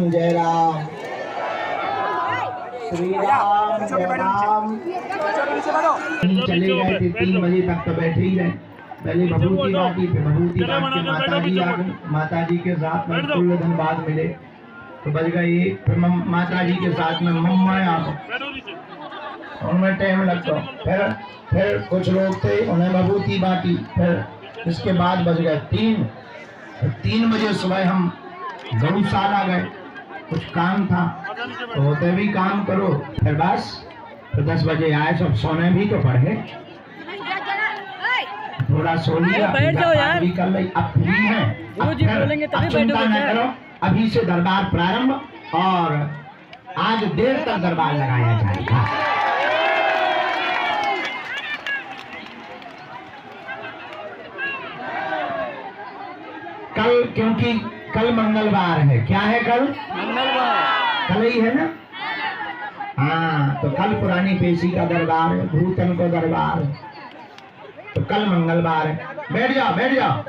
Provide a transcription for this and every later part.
जय राम, श्री राम जय राम। चले गए थे 3 बजे तक तो बैठे ही रहे। पहले भभूति बाटी, फिर भभूति बांट के माता जी आ गई। माता जी के साथ में कुल दिन बाद मिले तो बज गए 1। फिर माता जी के साथ में मम्मा आ गए, उनमें टाइम लगता। फिर कुछ लोग थे, उन्हें भभूति बाटी। फिर इसके बाद बज गए 3। 3 बजे सुबह हम गौशाला गए, कुछ काम था तो होते भी काम करो। फिर बस तो 10 बजे आए, सब सोने भी तो पड़े, थोड़ा सो लिया, बैठ जाओ यार, भी कर ली। अब फ्री है, अब चिंता न करो, अभी से दरबार प्रारंभ और आज देर तक दरबार लगाया जाएगा। कल, क्योंकि कल मंगलवार है। क्या है कल? मंगलवार, कल ही है ना। हाँ, तो कल पुरानी पेशी का दरबार है, भूतन को दरबार है, तो कल मंगलवार है। बैठ जाओ, बैठ जाओ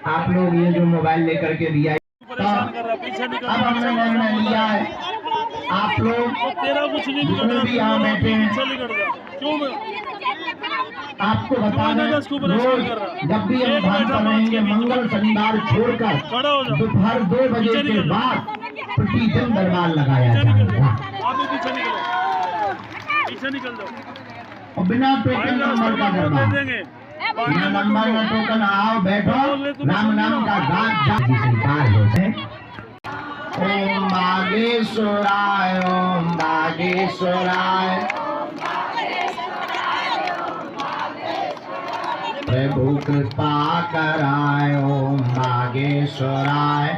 आप लोग। ये जो मोबाइल लेकर के दिया तो अब हमने निर्णय लिया है, आप लोग जितने भी यहाँ बैठे हैं, आपको बता दें, रोज जब भी हम ध्यान करेंगे, मंगल शनिवार छोड़कर दोपहर 2 बजे के बाद प्रतिदिन दरबार लगाया जाएगा। और बिना टोकन नंबर का दरबार, बिना नंबर न टोकन आओ, बैठो, राम नाम का गान स्वीकार होते। ओम बागेश्वराय, ओम बागेश्वराय, प्रभु कृपा कराय, ओम बागेश्वराय।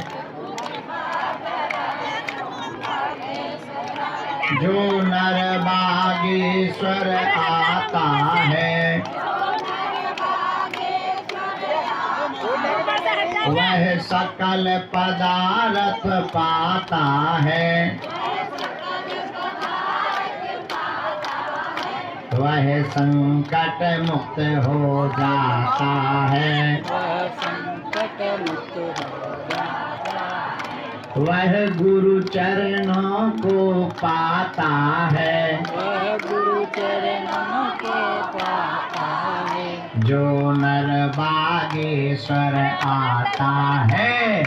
जो नर बागेश्वर आता है, वह सकल पदार्थ पाता है, वह संकट मुक्त हो जाता है, वह गुरु चरणों को पाता है, जो नर बागेश्वर आता है।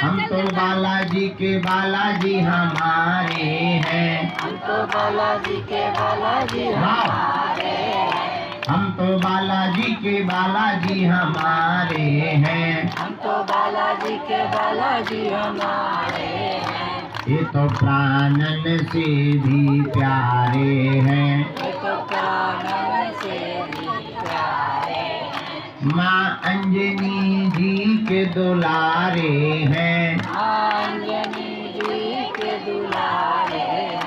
हम तो बालाजी के बालाजी हमारे हैं, हम तो बालाजी के बालाजी हमारे हैं, हम तो बालाजी के बालाजी हमारे हैं, हम तो बालाजी के बालाजी हमारे हैं। ये तो प्राणन से भी प्यारे हैं, ये तो प्राणन से भी प्यारे हैं। माँ अंजनी जी के दुलारे हैं, अंजनी जी के दुलारे हैं।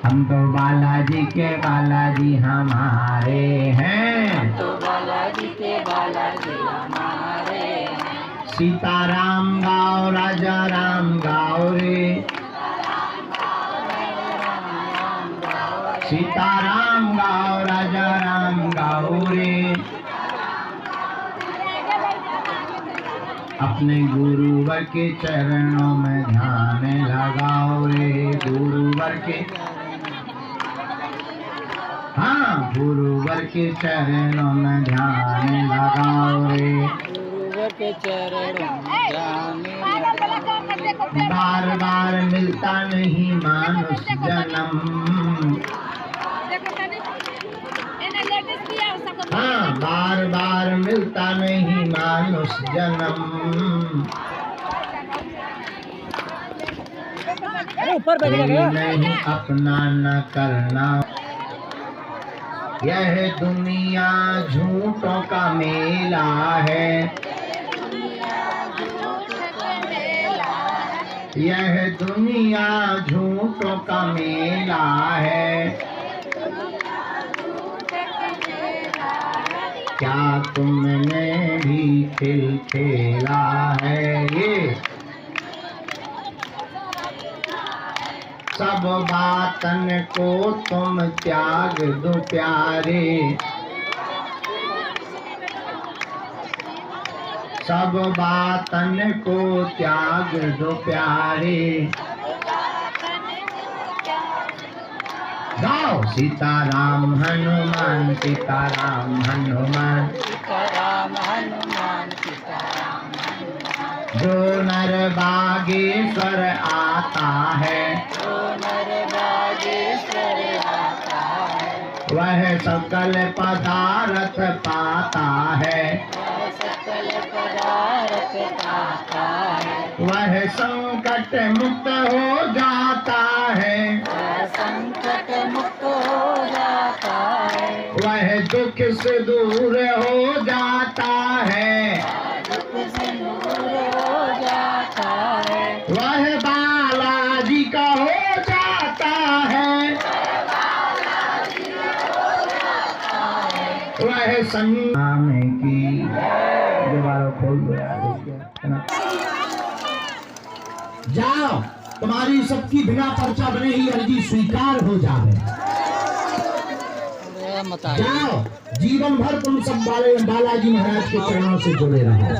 हम तो बालाजी के बालाजी हमारे हैं, हम तो बालाजी के बालाजी हमारे हैं। सीताराम गाओ, राजा राम गाओ रे, सीताराम गाओ, राजा राम गाओ रे। अपने गुरुवर के चरणों में ध्यान लगाओ रे, गुरुवर के, हाँ, गुरुवर के चरणों में ध्यान लगाओ रे, गुरुवर के चरणों में ध्यान लगाओ। बार बार मिलता नहीं मानुष जन्म, हाँ, बार बार मिलता नहीं मानुष जन्म। नहीं अपना न करना, यह दुनिया झूठों का मेला है, यह दुनिया झूठों का मेला है। क्या तुमने भी खेल खेला है ये, सब बातन को तुम त्याग दो प्यारे, सब बातन को त्याग दो प्यारे। गाओ सीताराम हनुमान सीताराम हनुमान सीताराम हनुमान सीताराम हनुमान। जो नर बागेश्वर आता है, जो नर बागेश्वर आता है, वह सकल पदार्थ पाता है। वह सकल पदार्थ पाता है, वह संकट मुक्त हो जाता है। वह संकट मुक्त हो जाता है, वह दुख से दूर हो जाता है। दुख से दूर हो जाता है, वह बालाजी का हो जाता है। वह संग्राम की दोबारा खोल दो यार, है ना? जाओ, तुम्हारी सबकी बिना पर्चा बने ही अर्जी स्वीकार हो जाए। जाओ, जीवन भर तुम सब बालाजी महाराज के चरणों से जुड़े रहो।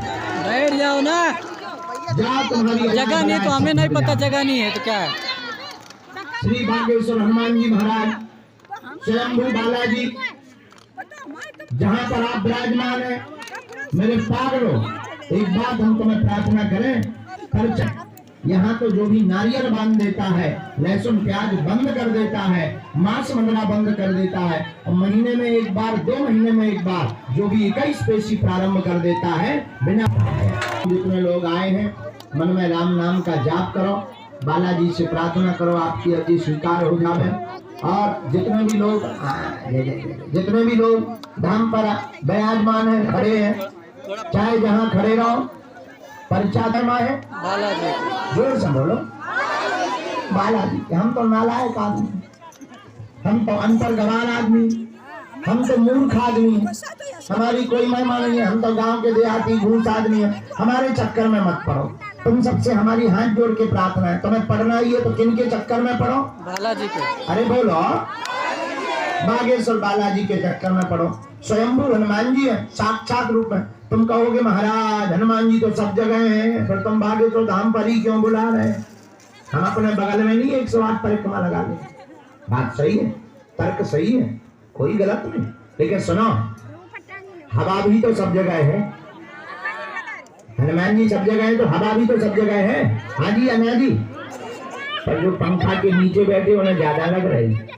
बैठ जाओ ना, जाओ, तुम्हारी जगह नहीं तो हमें नहीं पता, जगह नहीं है तो क्या है। श्री बागेश्वर हनुमान जी महाराज स्वयंभू बालाजी जहाँ पर आप विराजमान है, मेरे पागलों, एक बात हम तुम्हें प्रार्थना करें, खर्च यहाँ तो जो भी नारियल बांध देता है, लहसुन प्याज बंद कर देता है, मांस मंगना बंद कर देता है, और महीने में एक बार 2 महीने में एक बार जो भी 21 पेशी प्रारंभ कर देता है बिना। जितने लोग आए हैं मन में राम नाम का जाप करो, बालाजी से प्रार्थना करो आपकी अर्जी स्वीकार हो जाए। और जितने भी लोग धाम पर विराजमान है, खड़े हैं, चाहे जहाँ खड़े रहो, परिचय है बालाजी, जोर से बोलो बालाजी। हम तो नालायक आदमी, हम तो अनपढ़ गवार आदमी, हम तो मूर्ख आदमी, हमारी कोई महिमा नहीं है, हम तो गांव के देहाती घूस आदमी है। हमारे चक्कर में मत पड़ो। तुम सबसे हमारी हाथ जोड़ के प्रार्थना है, तुम्हें पढ़ना ही है तो किन के चक्कर में पढ़ो? बालाजी के। अरे बोलो, बागेश्वर बालाजी के चक्कर में पढ़ो। स्वयंभू हनुमान जी है, साक्षात रूप है। तुम कहोगे महाराज हनुमान जी तो सब जगह हैं, फिर तुम बागेश्वर धाम पर ही क्यों बुला रहे? हम अपने बगल में नहीं 108 परिक्रमा लगा ले। बात सही है, तर्क सही है, कोई गलत नहीं, लेकिन सुनो, हवा भी तो सब जगह है। हनुमान जी सब जगह है तो हवा भी तो सब जगह है। हाँ जी अना जी, पर जो पंखा के नीचे बैठे उन्हें ज्यादा लग रही।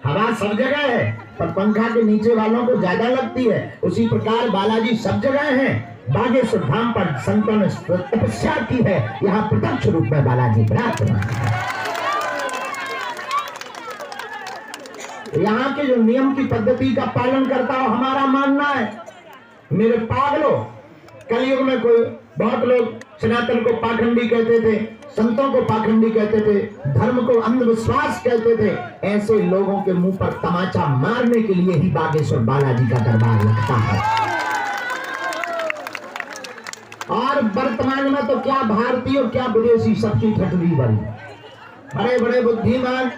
हवा सब जगह है पर पंखा के नीचे वालों को ज्यादा लगती है। उसी प्रकार बालाजी सब जगह है। बागेश्वर धाम पर संतों ने तपस्या की है, यहाँ प्रत्यक्ष रूप में बालाजी विराजमान है। यहाँ के जो नियम की पद्धति का पालन करता हो, हमारा मानना है। मेरे पागलों, कलयुग में कोई बहुत लोग सनातन को पाखंडी कहते थे, संतों को पाखंडी कहते थे, धर्म को अंधविश्वास कहते थे। ऐसे लोगों के मुंह पर तमाचा मारने के लिए ही बागेश्वर बालाजी का दरबार लगता है। और वर्तमान में तो क्या भारतीय और क्या विदेशी सबकी ठटरी बनी। बड़े बड़े बुद्धिमान,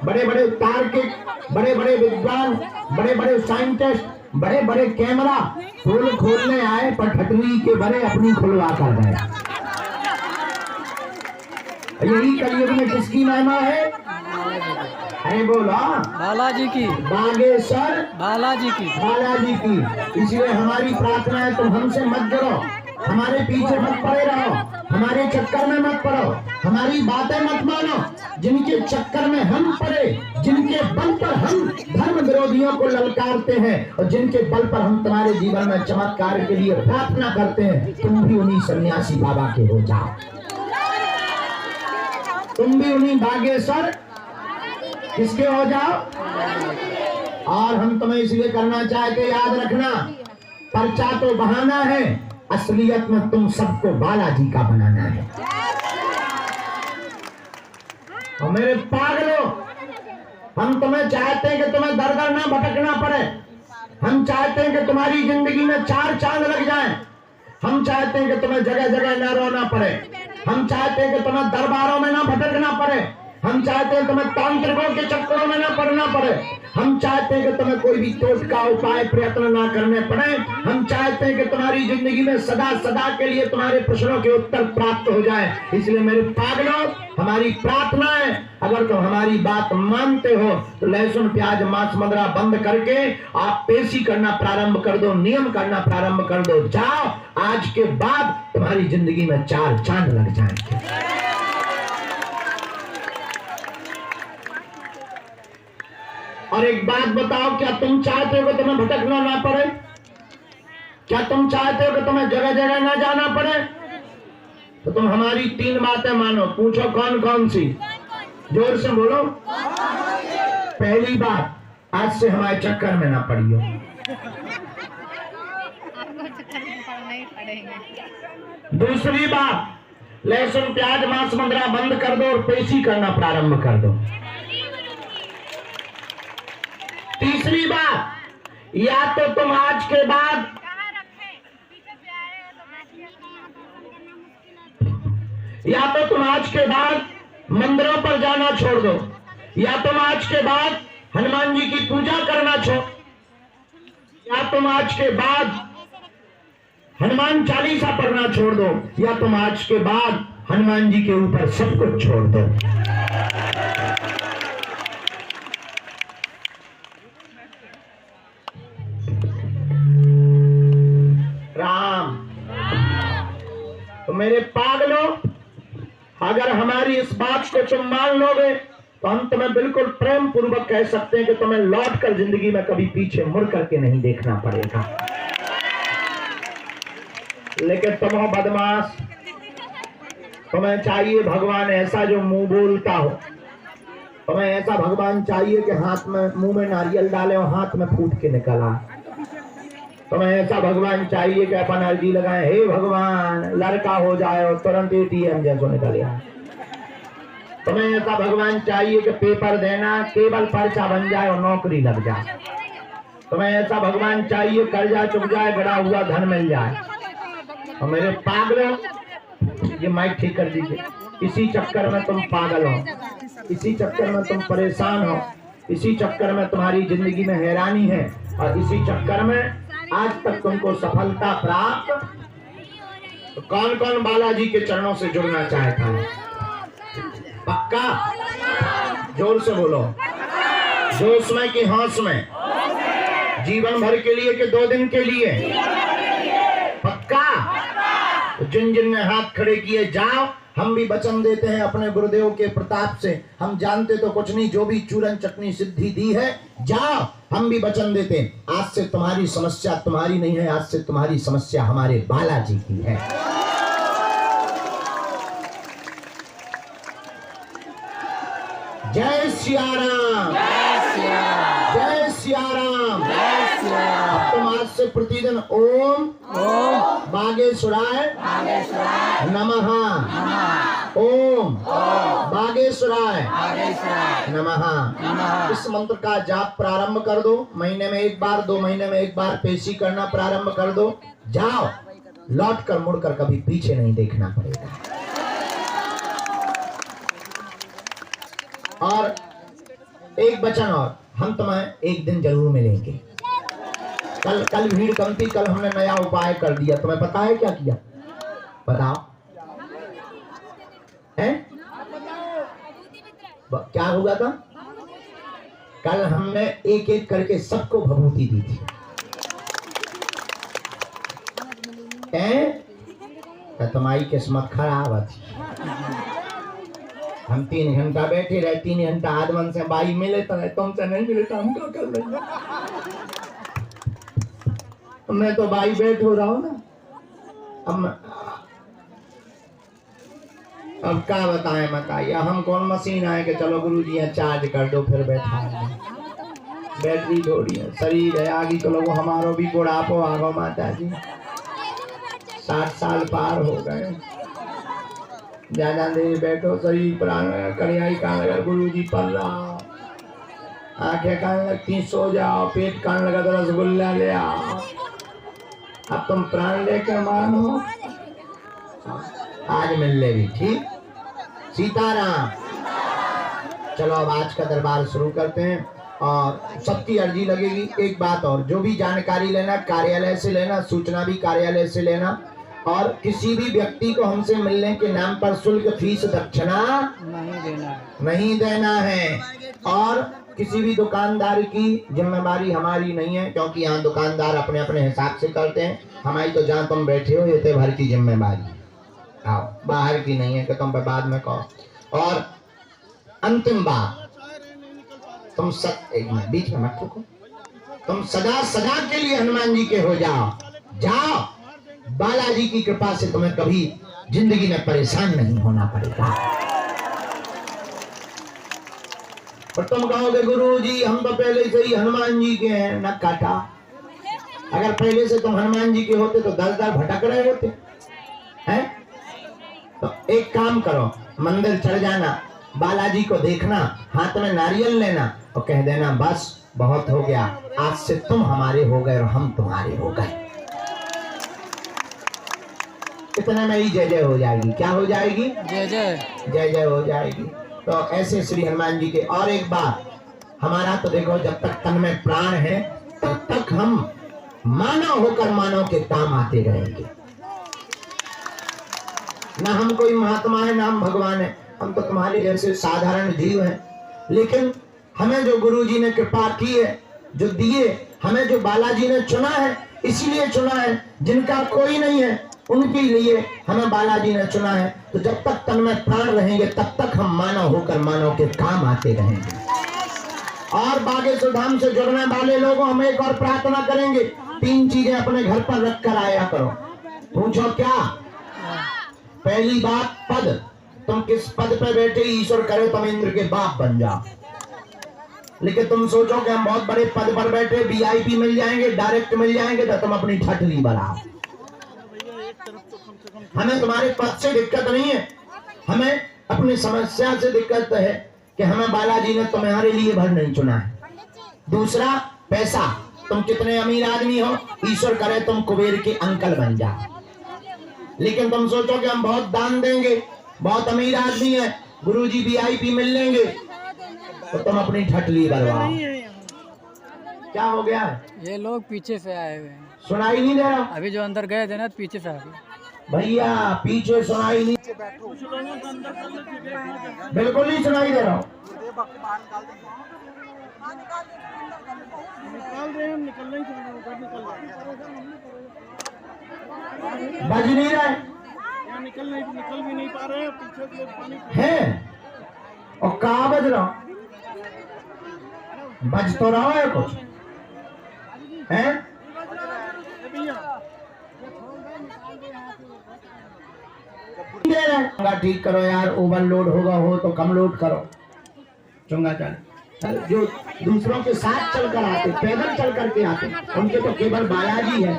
बड़े बड़े तार्किक, बड़े बड़े विद्वान, बड़े बड़े साइंटिस्ट, बड़े बड़े कैमरा फूल खोलने आए पर ठटरी के बड़े अपनी खुलवा कर गए। यही कलयुग में किसकी महिमा है? अरे बोला बालाजी की, बागेश्वर बालाजी की, बालाजी की। इसलिए हमारी प्रार्थना है, तुम हमसे मत जुड़ो, हमारे पीछे मत पड़े रहो, हमारे चक्कर में मत पड़ो, हमारी बातें मत मानो। जिनके चक्कर में हम पड़े, जिनके बल पर हम धर्म विरोधियों को ललकारते हैं और जिनके बल पर हम तुम्हारे जीवन में चमत्कार के लिए प्रार्थना करते हैं, तुम भी उन्हीं सन्यासी बाबा के हो जाओ, तुम भी उन्हीं बागेश्वर किसके हो जाओ। और हम तुम्हें इसलिए करना चाहते, याद रखना, पर्चा तो बहाना है, असलियत में तुम सबको बालाजी का बनाना है। और मेरे पागलों, हम तुम्हें चाहते हैं कि तुम्हें दर दर ना भटकना पड़े। हम चाहते हैं कि तुम्हारी जिंदगी में 4 चांद लग जाएं। हम चाहते हैं कि तुम्हें जगह जगह न रोना पड़े। हम चाहते हैं कि तुम्हें दरबारों में ना भटकना पड़े। हम चाहते हैं तुम्हें तांत्रिकों के चक्करों में ना पड़ना पड़े। हम चाहते हैं कि तुम्हें कोई भी टोटका उपाय प्रयत्न ना करने पड़े। हम चाहते हैं कि तुम्हारी जिंदगी में सदा सदा के लिए तुम्हारे प्रश्नों के उत्तर प्राप्त हो जाए। इसलिए मेरे पागलों, हमारी प्रार्थना है, अगर तुम हमारी बात मानते हो तो लहसुन प्याज मांस मदिरा बंद करके आप पेशी करना प्रारंभ कर दो, नियम करना प्रारंभ कर दो। जाओ, आज के बाद तुम्हारी जिंदगी में 4 चांद लग जाएंगे। और एक बात बताओ, क्या तुम चाहते हो कि तुम्हें भटकना ना पड़े? क्या तुम चाहते हो कि तुम्हें जगह जगह ना जाना पड़े? तो तुम हमारी 3 बातें मानो। पूछो कौन कौन सी? जोर से बोलो। पहली बात, आज से हमारे चक्कर में ना पड़ियो। दूसरी बात, लहसुन प्याज मांस मदिरा बंद कर दो और पेशी करना प्रारंभ कर दो। तीसरी बात, या तो तुम आज के बाद मंदिरों पर जाना छोड़ दो, या तुम आज के बाद हनुमान जी की पूजा करना छोड़, या तुम आज के बाद हनुमान चालीसा पढ़ना छोड़ दो, या तुम आज के बाद हनुमान जी के ऊपर सब कुछ छोड़ दो। राम, तो मेरे पागलों, अगर हमारी इस बात को तुम मान लोगे तो हम तुम्हें बिल्कुल प्रेम पूर्वक कह सकते हैं कि तुम्हें लौट कर जिंदगी में कभी पीछे मुड़ करके नहीं देखना पड़ेगा। लेकिन तुम हो बदमाश, तुम्हें चाहिए भगवान ऐसा जो मुंह बोलता हो। तुम्हें ऐसा भगवान चाहिए कि हाथ में मुंह में नारियल डाले और हाथ में फूट के निकल आए। तुम्हें ऐसा भगवान चाहिए कि अपन अर्जी लगाए, हे भगवान लड़का हो जाए और तुरंत ATM जैसो निकल आए। तुम्हें ऐसा भगवान चाहिए कि पेपर देना केवल पर्चा बन जाए और नौकरी लग जाए। तुम्हें ऐसा भगवान चाहिए कर्जा चुक जाए, गड़ा हुआ धन मिल जाए। और मेरे पागलों, ये माइक ठीक कर दीजिए। इसी चक्कर में तुम पागल हो, इसी चक्कर में तुम परेशान हो, इसी चक्कर में तुम्हारी जिंदगी में हैरानी है, और इसी चक्कर में आज तक तुमको सफलता प्राप्त। तो कौन कौन बालाजी के चरणों से जुड़ना चाहता है? पक्का? जोर से बोलो। जोश में कि होश में? जीवन भर के लिए कि 2 दिन के लिए? पक्का? तो जिन जिन ने हाथ खड़े किए, जाओ। हम भी वचन देते हैं अपने गुरुदेव के प्रताप से, हम जानते तो कुछ नहीं, जो भी चूरन चटनी सिद्धि दी है, जाओ। हम भी वचन देते हैं, आज से तुम्हारी समस्या तुम्हारी नहीं है, आज से तुम्हारी समस्या हमारे बालाजी की है। जय सिया राम, जय सिया राम। अब तुम आज से प्रतिदिन ओम बागेश्वराय नमः, ओम बागेश्वराय नमः। इस मंत्र का जाप प्रारंभ कर दो। महीने में 1 बार, 2 महीने में 1 बार पेशी करना प्रारंभ कर दो। जाओ, लौट कर मुड़कर कभी पीछे नहीं देखना पड़ेगा। और एक वचन और, हम तुम्हें एक दिन जरूर मिलेंगे। कल भीड़ कम थी, कल हमने नया उपाय कर दिया। तुम्हें पता है क्या किया? बताओ। है? क्या हुआ था? कल हमने एक एक करके सबको भभूति दी थी। तुम्हारी किस्मत खराब थी। हम 3 घंटा बैठे रहे, 3 घंटा आदमन से बाई मिले तो तुमसे नहीं मिले तो हम क्या कर लेंगे? मैं तो बाई बैठ हो रहा हूँ ना। अब क्या बताएं, बताइए। हम कौन मशीन आए कि चलो गुरुजी यहाँ चार्ज कर दो फिर बैठा। बैटरी थोड़ी है, शरीर है। आगे तो लोग हमारो भी बुढ़ापो आ गो माता जी, 60 साल पार हो गए। ज्यादा देर बैठो, शरीर प्राण करियाई कान लगा, गुरुजी पढ़ रहा, आंखें कान लगती, सो जाओ। पेट कान लगा तो रसगुल्ला ले आओ। अब तुम प्राण लेकर मानो, आज मिल ले भी। ठीक? सीताराम। चलो अब आज का दरबार शुरू करते हैं और सबकी अर्जी लगेगी। एक बात और, जो भी जानकारी लेना कार्यालय से लेना, सूचना भी कार्यालय से लेना, और किसी भी व्यक्ति को हमसे मिलने के नाम पर शुल्क फीस दक्षिणा नहीं देना है। और किसी भी दुकानदार की जिम्मेदारी हमारी नहीं है, क्योंकि यहाँ दुकानदार अपने अपने हिसाब से करते हैं। हमारी तो जहाँ तुम बैठे हो ये भर की जिम्मेदारी, आओ बाहर की नहीं है कि तुम बाद में कहो। और अंतिम बात, तुम एक मिनट बीच में मत रुको, तुम सदा सदा के लिए हनुमान जी के हो जाओ। बालाजी की कृपा से तुम्हें कभी जिंदगी में परेशान नहीं होना पड़ेगा। और तुम कहोगे गुरु जी हम तो पहले से ही हनुमान जी के हैं, न काटा। अगर पहले से तुम हनुमान जी के होते तो 10 बार भटक रहे होते हैं। तो एक काम करो, मंदिर चढ़ जाना, बालाजी को देखना, हाथ में नारियल लेना और कह देना बस बहुत हो गया, आज से तुम हमारे हो गए और हम तुम्हारे हो गए। इतने में ही जय जय हो जाएगी। क्या हो जाएगी? जय जय जय जय हो जाएगी। तो ऐसे श्री हनुमान जी के। और एक बात, हमारा तो देखो जब तक तन में प्राण है तब तक हम मानव होकर मानव के काम आते रहेंगे। ना हम कोई महात्मा है ना हम भगवान है, हम तो तुम्हारे जैसे साधारण जीव हैं। लेकिन हमें जो गुरु जी ने कृपा की है, जो दिए, हमें जो बालाजी ने चुना है, इसीलिए चुना है। जिनका कोई नहीं है उनके लिए हमें बालाजी ने चुना है। तो जब तक तन में प्राण रहेंगे तब तक हम मानव होकर मानव के काम आते रहेंगे। और बागेश्वर धाम से जुड़ने वाले लोगों हम एक और प्रार्थना करेंगे, 3 चीजें अपने घर पर रख कर आया करो। पूछो क्या? पहली बात पद, तुम किस पद पे बैठे ईश्वर करे तुम इंद्र के बाप बन जाओ। लेकिन तुम सोचो कि हम बहुत बड़े पद पर बैठे, VIP मिल जाएंगे, डायरेक्ट मिल जाएंगे, तो तुम अपनी ठटली बढ़ाओ। हमें तुम्हारे पद से दिक्कत नहीं है, हमें अपनी समस्या से दिक्कत है कि हमें बालाजी ने तुम्हारे लिए भर नहीं चुना है। दूसरा पैसा, तुम कितने अमीर आदमी हो, ईश्वर करे तुम कुबेर के अंकल बन जाओ। लेकिन तुम सोचो कि हम बहुत दान देंगे, बहुत अमीर आदमी है, गुरुजी VIP मिल लेंगे, तो तुम अपनी ठटली करवाओ। क्या हो गया? ये लोग पीछे से आए हुए हैं, सुनाई नहीं दे रहा। अभी जो अंदर गए थे ना पीछे से आ गए। भैया पीछे सुनाई नहीं, बिल्कुल नहीं सुनाई दे रहा हूँ। बज नहीं रहा है, निकल भी नहीं पा रहे हैं पीछे है। और कहाँ बज रहा हूँ? बज तो रहा है कुछ है। ठीक करो यार, ओवरलोड होगा हो तो कम लोड करो। चुंगा चल, जो दूसरों के साथ चल कर आते, पैदल चल करके आते, उनके तो केवल बालाजी है।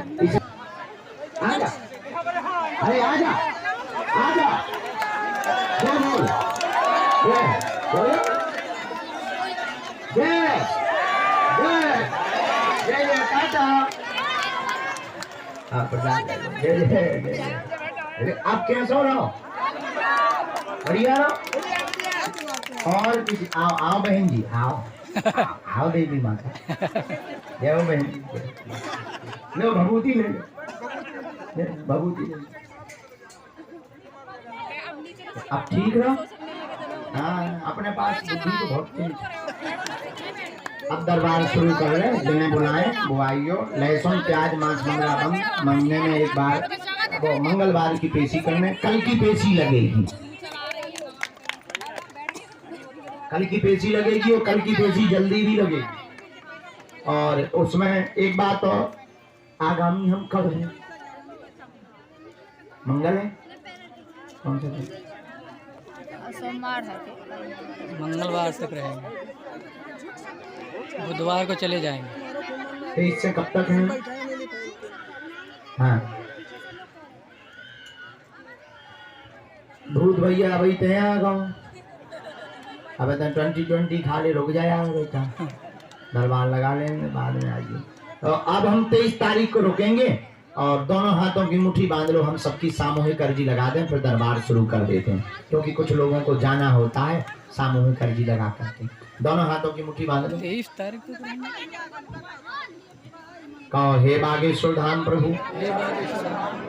आजा, अरे आजा आजा, बोल जय जय जय जय टाटा। जय जय जय। आप कैसे हो रहा हो? बढ़िया रहो। और किसी आओ आओ बहन जी, आओ आओ देवी माता, जय हो बहन जी। लो भभूति ले लो, भभूति ले लो। अब ठीक रहो। हाँ अपने पास बुद्धि तो बहुत तेज। अब दरबार शुरू कर रहे हैं, जिन्हें बुलाए वो आइयो। लहसुन प्याज मांस मंगला बम, महीने में एक बार, वो मंगलवार की पेशी करने, कल की पेशी लगेगी, कल की पेशी लगेगी और कल की पेशी जल्दी भी लगेगी। और उसमें एक बात और, आगामी हम कब हैं? मंगल है, कौन सा सोमवार है, मंगलवार तक रहेंगे, बुधवार को चले जाएंगे। तो इससे कब तक है? हाँ भूत भैया अभी तो आ गाँव, अब 2020 खाली रुक जाया बेटा, दरबार लगा लेंगे बाद में आइए। तो अब हम 23 तारीख को रुकेंगे और दोनों हाथों की मुट्ठी बांध लो, हम सबकी सामूहिक अर्जी लगा दें, फिर दरबार शुरू कर देते हैं, क्योंकि कुछ लोगों को जाना होता है सामूहिक अर्जी लगा करके। दोनों हाथों की मुट्ठी बांध लो। 23 तारीख को करेंगे। कहो, हे बागेश्वर धाम प्रभु, हे बागेश्वर,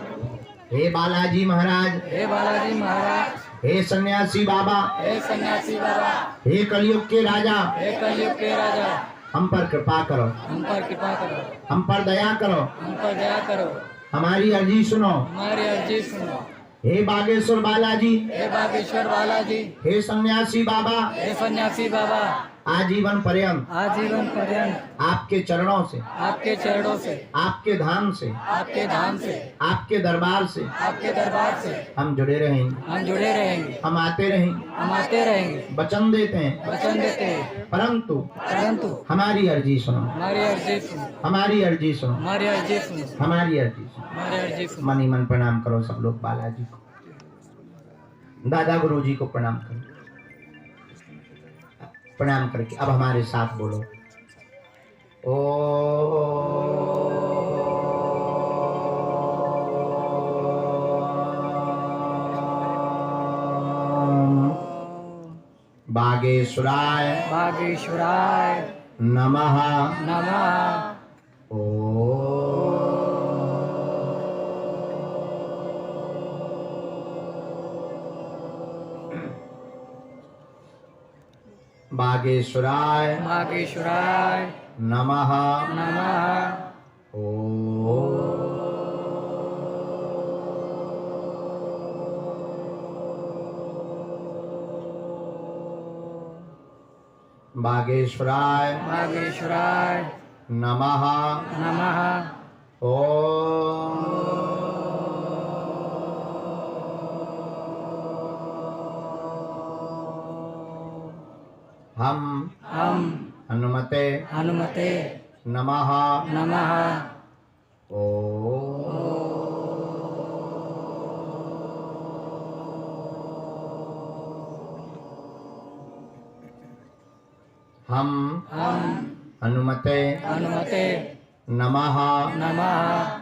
हे बालाजी महाराज, हे बालाजी महाराज, हे सन्यासी बाबा, हे सन्यासी बाबा, हे कलयुग के राजा, हे कलयुग के राजा, हम पर कृपा करो, हम पर कृपा करो, हम पर दया करो, हम पर दया करो, हमारी अर्जी सुनो। हमारी अर्जी सुनो। हे बागेश्वर बालाजी, हे बागेश्वर बालाजी, हे सन्यासी बाबा, हे सन्यासी बाबा, आजीवन पर्यंत आजीवन पर्यंत आपके चरणों से, आपके चरणों से, आपके धाम से, आपके धाम से, आपके दरबार से आपके दरबार से हम जुड़े रहेंगे, हम जुड़े रहेंगे, हम आते रहेंगे, हम आते रहेंगे, वचन देते हैं, वचन देते हैं, परंतु हमारी अर्जी सुनो, हमारी अर्जी सुनो, हमारी अर्जी सुनो, हमारी अर्जी सुनो, हमारी अर्जी सुनो, हमारी अर्जी सुनो। हमारी अर्जी सुनो। मन ही मन प्रणाम करो सब लोग बालाजी को, दादा गुरु जी को प्रणाम करो। प्रणाम करके अब हमारे साथ बोलो, बागेश्वराय बागेश्वराय नमः नमः। बागेश्वराय बागेश्वराय नमः नमः। बागेश्वराय बागेश्वराय नमः नमः। ओम। हम हनुमते हनुमते नमः नमः। ओम। हम हनुमते हनुमते नमः नमः।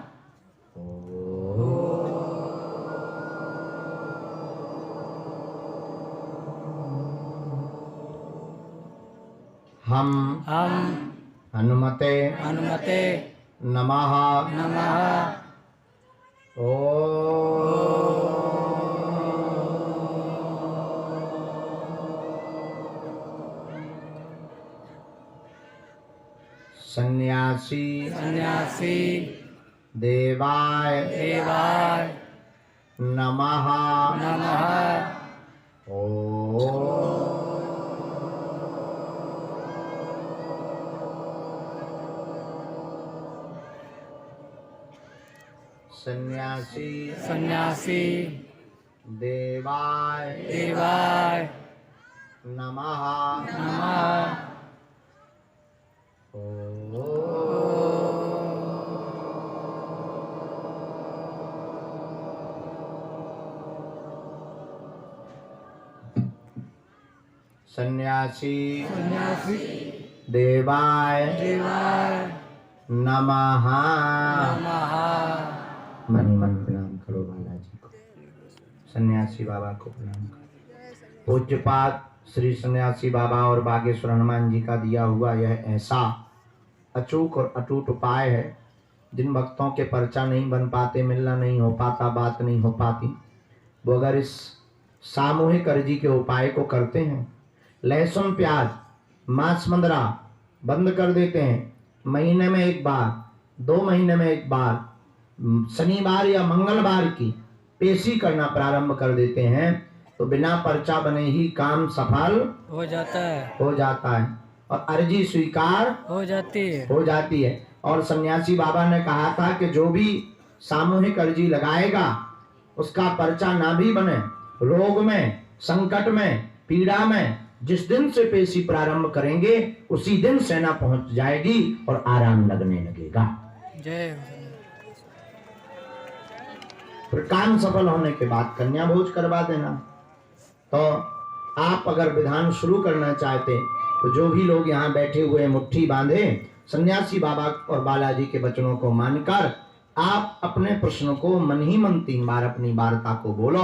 हम हनुमते हनुमते नमः नमः। सन्यासी सन्यासी देवाय देवाय नमः नमः। सन्यासी सन्यासी देवाय देवाय नमः नमः। सन्यासी सन्यासी देवाय देवाय नमः। नमः। मन मन प्रणाम करो बालाजी को, सन्यासी बाबा को प्रणाम करो। पूज्यपाद श्री सन्यासी बाबा और बागेश्वर हनुमान जी का दिया हुआ यह ऐसा अचूक और अटूट उपाय है, जिन भक्तों के पर्चा नहीं बन पाते, मिलना नहीं हो पाता, बात नहीं हो पाती, वो अगर इस सामूहिक अर्जी के उपाय को करते हैं, लहसुन प्याज मांस मंदरा बंद कर देते हैं, महीने में एक बार, 2 महीने में एक बार, शनिवार या मंगलवार की पेशी करना प्रारंभ कर देते हैं, तो बिना पर्चा बने ही काम सफल हो जाता है और अर्जी स्वीकार हो जाती है। और सन्यासी बाबा ने कहा था कि जो भी सामूहिक अर्जी लगाएगा उसका पर्चा ना भी बने, रोग में, संकट में, पीड़ा में जिस दिन से पेशी प्रारंभ करेंगे उसी दिन सेना पहुंच जाएगी और आराम लगने लगेगा। जय। फिर काम सफल होने के बाद कन्या भोज करवा देना। तो आप अगर विधान शुरू करना चाहते तो जो भी लोग यहाँ बैठे हुए मुट्ठी बांधे, सन्यासी बाबा और बालाजी के वचनों को मानकर आप अपने प्रश्न को मन ही मन 3 बार अपनी वार्ता को बोलो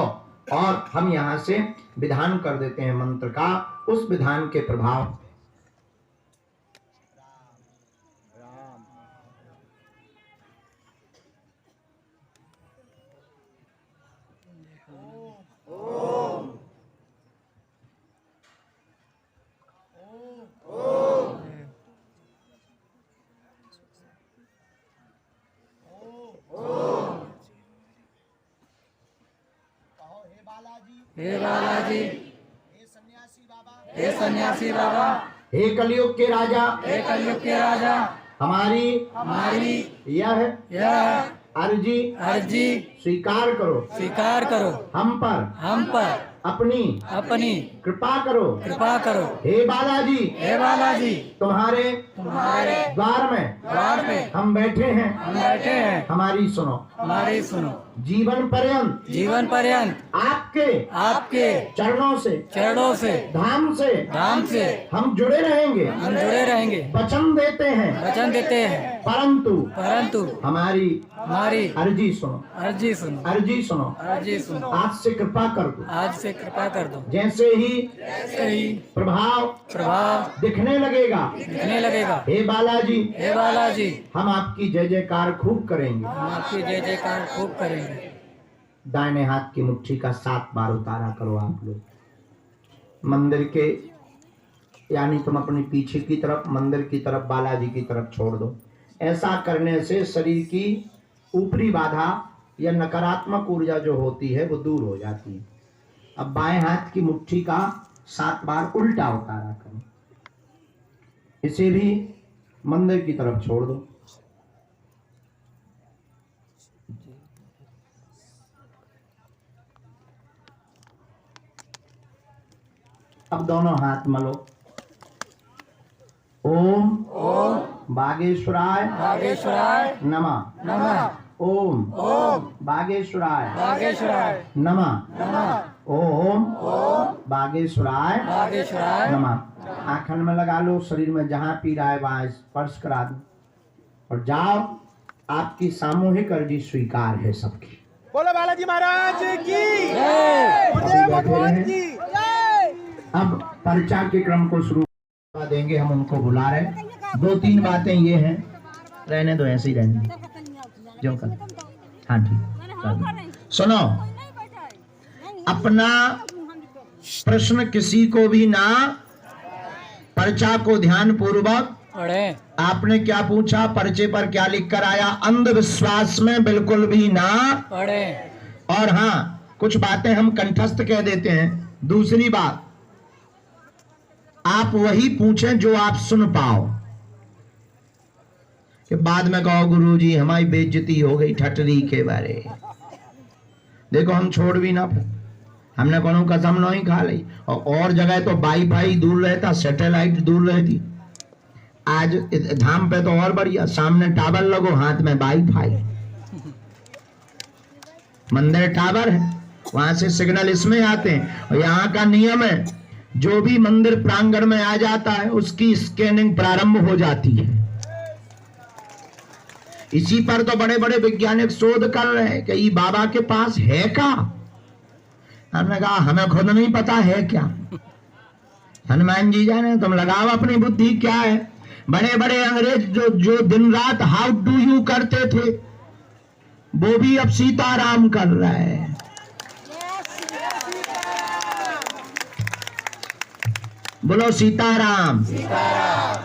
और हम यहाँ से विधान कर देते हैं मंत्र का। उस विधान के प्रभाव हे बालाजी, हे सन्यासी बाबा, हे कलयुग के राजा, हे कलयुग के राजा, हमारी यह अर्जी स्वीकार करो, हम पर अपनी कृपा करो। हे बालाजी, तुम्हारे द्वार में हम बैठे हैं, हमारी सुनो। जीवन पर्यंत आपके चरणों से धाम से हम जुड़े रहेंगे। वचन देते हैं, परंतु हमारी अर्जी सुनो। आज से कृपा कर दो। जैसे ही प्रभाव दिखने लगेगा। हे बालाजी, हम आपकी जय जयकार खूब करेंगे। दाहिने हाथ की मुट्ठी का 7 बार उतारा करो आप लोग मंदिर के, यानी तुम अपनी पीछे की तरफ मंदिर की तरफ बालाजी की तरफ छोड़ दो। ऐसा करने से शरीर की ऊपरी बाधा या नकारात्मक ऊर्जा जो होती है वो दूर हो जाती है। अब बाएं हाथ की मुट्ठी का 7 बार उल्टा उतारा करो, इसे भी मंदिर की तरफ छोड़ दो। अब दोनों हाथ मलो। ओम बागेश्वराय नमः। ओम बागेश्वराय नमः। ओम बागेश्वराय नमः। आंखन में लगा लो, शरीर में जहां पीड़ा है वहां स्पर्श करा दो और जाओ। आपकी सामूहिक अर्जी स्वीकार है सबकी। बोलो बालाजी महाराज की जय। भगवान की। अब पर्चा के क्रम को शुरू देंगे, हम उनको बुला रहे। 2-3 बातें ये हैं, रहने दो, ऐसे ही रहने दो जो कर। हाँ ठीक, सुनो। अपना प्रश्न किसी को भी ना, पर्चा को ध्यान पूर्वक पढ़े। आपने क्या पूछा, पर्चे पर क्या लिख कर आया, अंधविश्वास में बिल्कुल भी ना पढ़े। और हाँ, कुछ बातें हम कंठस्थ कह देते हैं। दूसरी बात, आप वही पूछें जो आप सुन पाओ, कि बाद में कहो गुरुजी हमारी बेइज्जती हो गई ठटरी के बारे। देखो हम छोड़ भी ना, हमने कोनो कसम नहीं खा ली। और जगह तो वाईफाई दूर रहता, सैटेलाइट दूर रहती। आज धाम पे तो और बढ़िया, सामने टावर लगो, हाथ में वाईफाई, मंदिर टावर है, वहां से सिग्नल इसमें आते हैं। और यहाँ का नियम है, जो भी मंदिर प्रांगण में आ जाता है उसकी स्कैनिंग प्रारंभ हो जाती है। इसी पर तो बड़े बड़े वैज्ञानिक शोध कर रहे हैं कि ये बाबा के पास है क्या। हमने कहा हमें खुद नहीं पता है क्या। हनुमान जी जाने, तुम लगाओ अपनी बुद्धि क्या है। बड़े बड़े अंग्रेज जो दिन रात हाउ डू यू करते थे, वो भी अब सीताराम कर रहा है। बोलो सीताराम।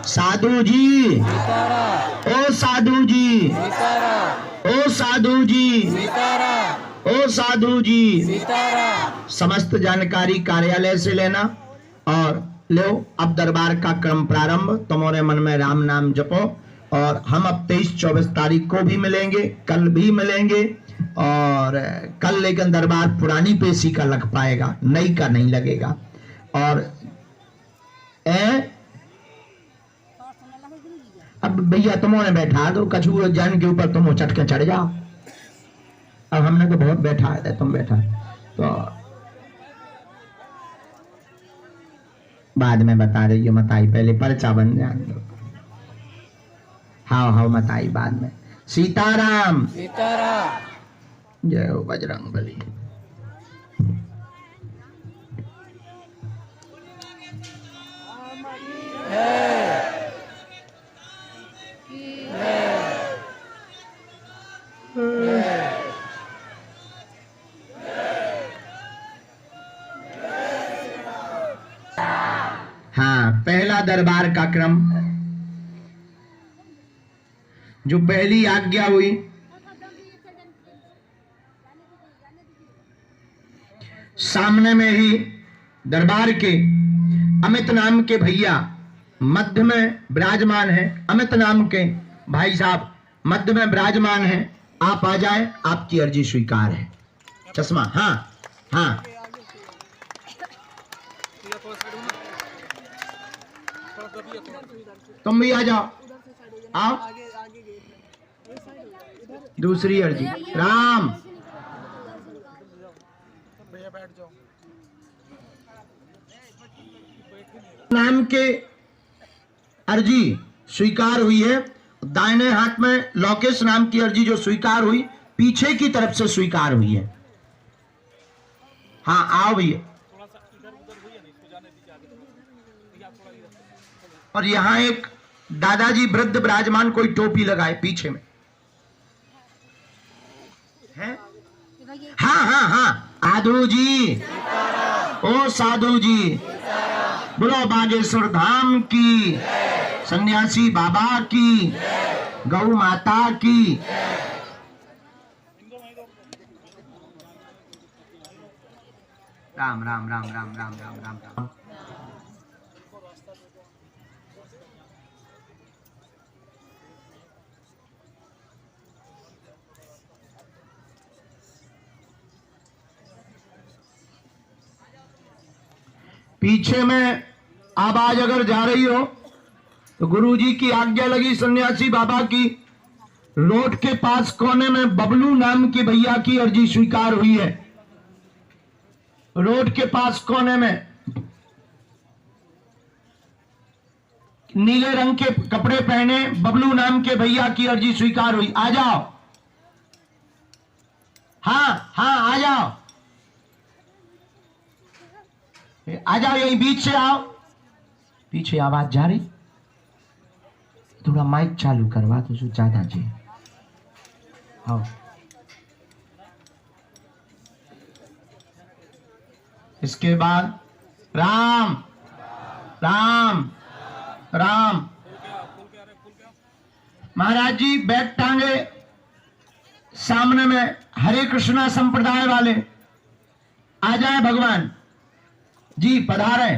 साधु जी, ओ साधु जी, ओ साधु जी, ओ साधु जी। समस्त जानकारी कार्यालय से लेना और लो। अब दरबार का क्रम प्रारंभ। तुम्हारे मन में राम नाम जपो। और हम अब 23-24 तारीख को भी मिलेंगे, कल भी मिलेंगे। और कल लेकिन दरबार पुरानी पेशी का लग पाएगा, नई का नहीं लगेगा। और अब भैया तुमने बैठा दो, कछुआ जान के ऊपर तुम चट के चढ़ जाओ। अब हमने तो बहुत बैठा है, तुम बैठा तो बाद में बता रही है। मताई पहले पर्चा बन जाए। हाँ हाँ मताई बाद में। सीताराम। सीताराम। जय हो बजरंगबली। हाँ, पहला दरबार का क्रम, जो पहली आज्ञा हुई, सामने में ही दरबार के अमित नाम के भैया मध्य में विराजमान है। अमित नाम के भाई साहब मध्य में विराजमान है। आप आ जाए, आपकी अर्जी स्वीकार है। चश्मा, हाँ हाँ, तुम भी आ जाओ, आओ। दूसरी अर्जी, राम नाम के अर्जी स्वीकार हुई है। दाहिने हाथ में लोकेश नाम की अर्जी जो स्वीकार हुई, पीछे की तरफ से स्वीकार हुई है। हाँ, आओ भैया। और यहाँ एक दादाजी वृद्ध विराजमान, कोई टोपी लगाए पीछे में है। हाँ हाँ हाँ, साधु जी, ओ साधु जी, बोलो बागेश्वर धाम की, सन्यासी बाबा की, गौ माता की। राम राम राम राम राम राम राम राम। पीछे में आवाज अगर जा रही हो तो गुरुजी की आज्ञा लगी सन्यासी बाबा की। रोड के पास कोने में बबलू नाम के भैया की अर्जी स्वीकार हुई है। रोड के पास कोने में नीले रंग के कपड़े पहने बबलू नाम के भैया की अर्जी स्वीकार हुई। आ जाओ, हाँ हाँ, आ जाओ, आ जाओ, यही बीच से आओ। पीछे आवाज जा रही, थोड़ा माइक चालू करवा तो ज्यादा जी। आओ, इसके बाद राम राम राम। महाराज जी बैग टांगे, सामने में हरे कृष्णा संप्रदाय वाले आ जाए। भगवान जी पधारे,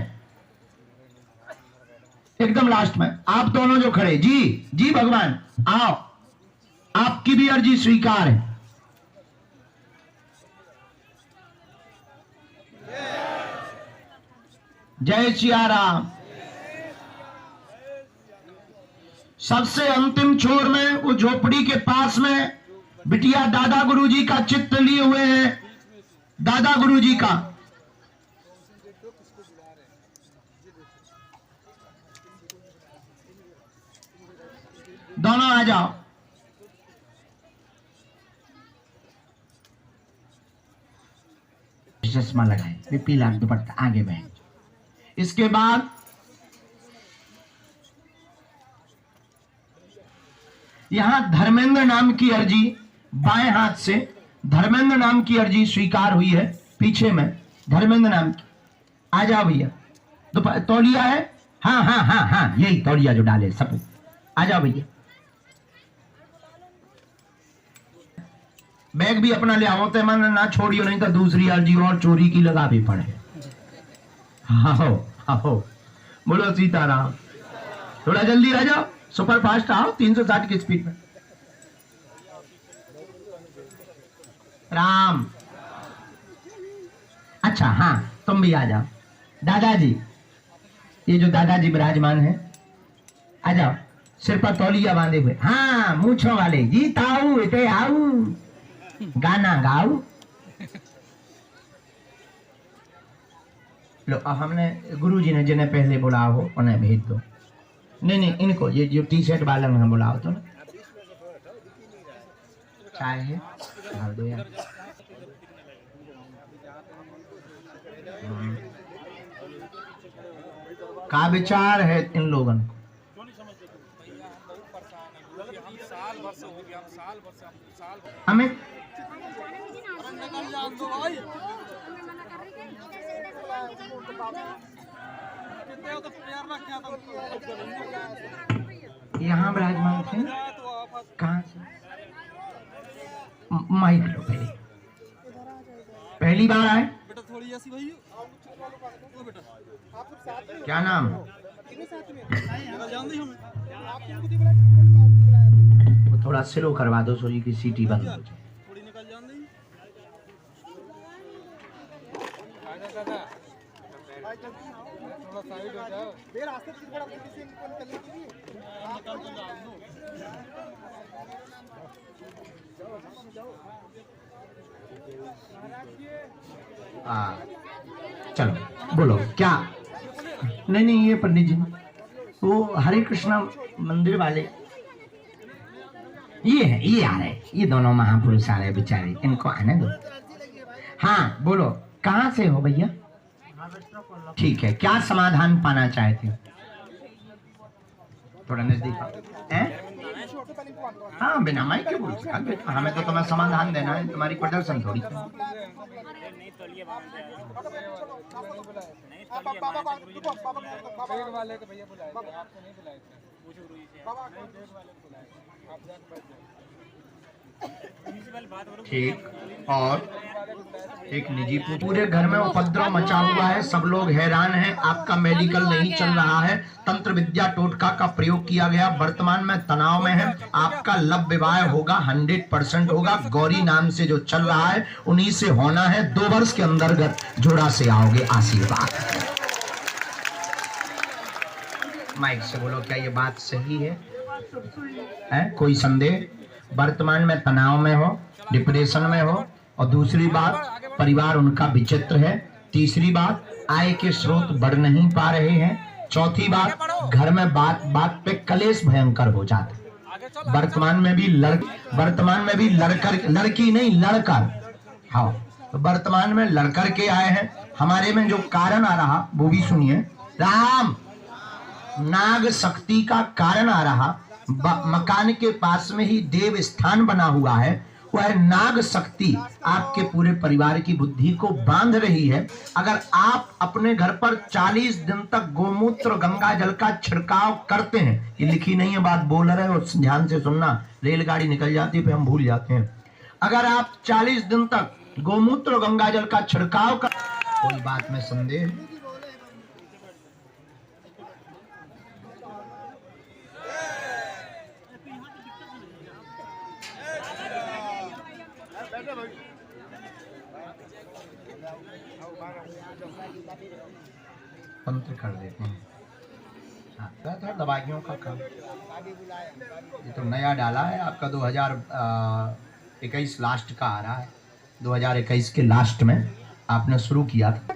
एकदम लास्ट में आप दोनों जो खड़े, जी जी भगवान आओ, आपकी भी अर्जी स्वीकार है। जय सिया राम। सबसे अंतिम छोर में वो झोपड़ी के पास में बिटिया दादा गुरुजी का चित्र लिए हुए हैं। दादा गुरुजी का दोनों आ जाओ। चश्मा लगाए, पीला दुपट्टा, आगे बहन। इसके बाद यहां धर्मेंद्र नाम की अर्जी, बाएं हाथ से धर्मेंद्र नाम की अर्जी स्वीकार हुई है। पीछे में धर्मेंद्र नाम की, आ जाओ भैया। तौलिया है, हाँ हाँ हाँ हाँ, यही तौलिया जो डाले सब, आ जाओ भैया। बैग भी अपना ले आओ, तो मन ना छोड़ियो, नहीं तो दूसरी अर्जी और चोरी की लगा भी पड़े। आओ आओ, बोलो सीताराम। थोड़ा जल्दी आ जाओ, सुपर फास्ट आओ, 360 की स्पीड में। राम। अच्छा हाँ, तुम भी आ जाओ। दादाजी, ये जो दादाजी विराजमान है, आ जाओ। सिर पर तौलिया बांधे हुए, हाँ मूछों वाले, जी ताऊ इते आऊ, गाना गाओ। लो, हमने गुरुजी ने जिन्हें पहले बुलाया हो उन्हें भेज दो। नहीं नहीं, इनको, ये जो टी शर्ट वाले में बुलाओ तो ना। चाय है, डाल दो यार। का विचार है इन लोगों को? हमें यहाँ विराजमान थे, कहाँ से? माइक लो पहले। पहली बार आए? क्या नाम? वो थोड़ा स्लो करवा दो, सोरी की सीटी बंद हो जाए। चलो बोलो क्या? नहीं ये पंडित जी, वो हरे कृष्णा मंदिर वाले ये है, ये आ रहे, ये दोनों महापुरुष आ रहे बेचारे, इनको आने दो। हाँ बोलो, कहाँ से हो भैया? ठीक है, क्या समाधान पाना चाहते हो? थोड़ा नजदीक हैं? हाँ बिना माइक के बोल सकते, हमें तो तुम्हें समाधान देना है, तुम्हारी प्रदर्शन थोड़ी। ठीक, और एक निजी पूरे घर में उपद्रव मचा हुआ है, सब लोग हैरान हैं, आपका मेडिकल नहीं चल रहा है, तंत्र विद्या टोटका का प्रयोग किया गया, वर्तमान में तनाव में है, आपका लव विवाह होगा, 100% होगा, गौरी नाम से जो चल रहा है उन्हीं से होना है, 2 वर्ष के अंतर्गत जोड़ा से आओगे, आशीर्वाद। माइक से बोलो, क्या ये बात सही है? कोई संदेह? वर्तमान में तनाव में हो, डिप्रेशन में हो, और दूसरी बात परिवार उनका विचित्र है, तीसरी बात आय के स्रोत बढ़ नहीं पा रहे हैं, चौथी बात घर में बात बात पे कलेश भयंकर हो जाते, वर्तमान में भी लड़की नहीं लड़कर, हाँ तो वर्तमान में लड़कर के आए हैं, हमारे में जो कारण आ रहा वो भी सुनिए। राम नाग शक्ति का कारण आ रहा, मकान के पास में ही देव स्थान बना हुआ है, वह नाग शक्ति आपके पूरे परिवार की बुद्धि को बांध रही है। अगर आप अपने घर पर 40 दिन तक गोमूत्र गंगा जल का छिड़काव करते हैं, ये लिखी नहीं है बात, बोल रहे हो, ध्यान से सुनना, रेलगाड़ी निकल जाती है फिर हम भूल जाते हैं। अगर आप 40 दिन तक गोमूत्र गंगा जल का छिड़काव कर, कोई बात में संदेह है? तंत्र कर देते हैं, था दवाइयों का काम, ये तो नया डाला है आपका, 2021 लास्ट का आ रहा है, 2021 के लास्ट में आपने शुरू किया था।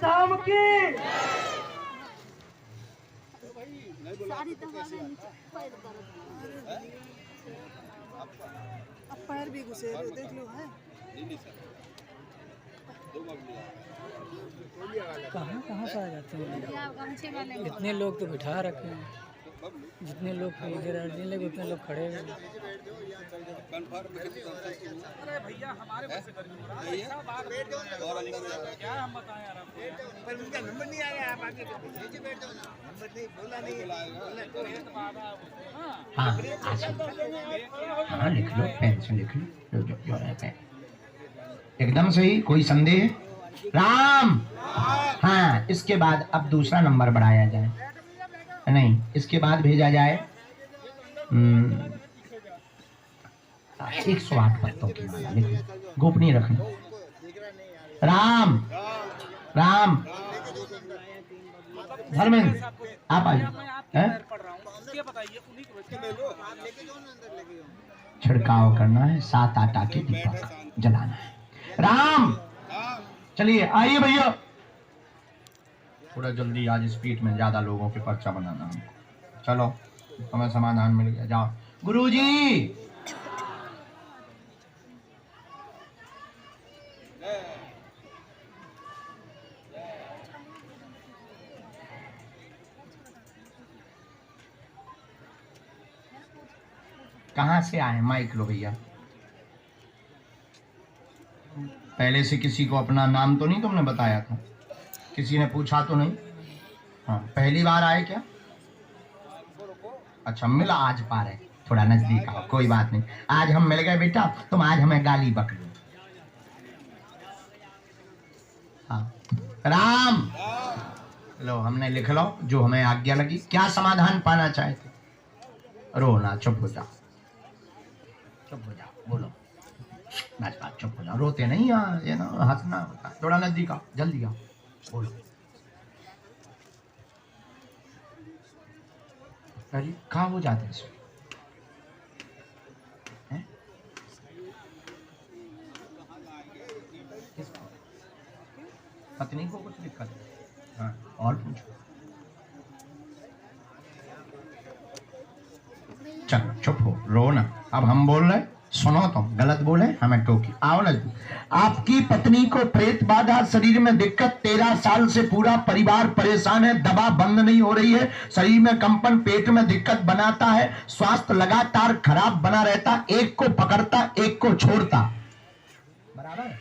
पैर भी घुसे देख लो है। कहाँ से आ जाते हैं? इतने लोग तो बिठा रखे हैं, जितने लोग इधर अर्जी लगे उतने लोग खड़े हैं। भैया हमारे पास क्या हम बताएं यार आपको, पर उनका नंबर नहीं आया, आप आगे बैठ जाओ ना, नंबर नहीं बोला नहीं। हाँ लिख लो, पेन से लिख लो, जो रहते हैं एकदम सही, कोई संदेह? राम हाँ, इसके बाद अब दूसरा नंबर बढ़ाया जाए, नहीं इसके बाद भेजा जाए 108 पत्तों की माला, लिखो, गोपनीय रखना। राम राम धर्मेंद्र आप आइए, छिड़काव करना है, 7 आटा के दीपक जलाना है। राम चलिए आइए भैया, थोड़ा जल्दी, आज स्पीड में ज्यादा लोगों के पर्चा बनाना हमको। चलो हमें समाधान मिल गया, जाओ गुरुजी। कहाँ से आए? माइक लो भैया। पहले से किसी को अपना नाम तो नहीं तुमने बताया था? किसी ने पूछा तो नहीं? हाँ, पहली बार आए क्या? अच्छा, मिला आज पा रहे, थोड़ा नजदीक आओ, कोई बात नहीं। आज हम मिल गए बेटा, तुम आज हमें गाली बक लो। हाँ, राम लो, हमने लिख लो जो हमें आज्ञा लगी। क्या समाधान पाना चाहते? रो ना, चुप हो जाओ, चुप हो जाओ, बोलो बस बात, चुप हो जाओ, रोते नहीं यार, ये ना हंसना होता है। थोड़ा नजदीक आओ, जल्दी आओ, बोलो। अरे कहाँ हो जाते हैं? पत्नी को कुछ दिक्कत है? हाँ, और पूछो। चलो चुप हो, रो ना। अब हम बोल रहे, सुनो, तुम गलत बोले हमें टोकी। आओ ना। आपकी पत्नी को प्रेत बाधा, शरीर में दिक्कत, 13 साल से पूरा परिवार परेशान है, दवा बंद नहीं हो रही है, शरीर में कंपन, पेट में दिक्कत बनाता है, स्वास्थ्य लगातार खराब बना रहता, एक को पकड़ता एक को छोड़ता। बराबर?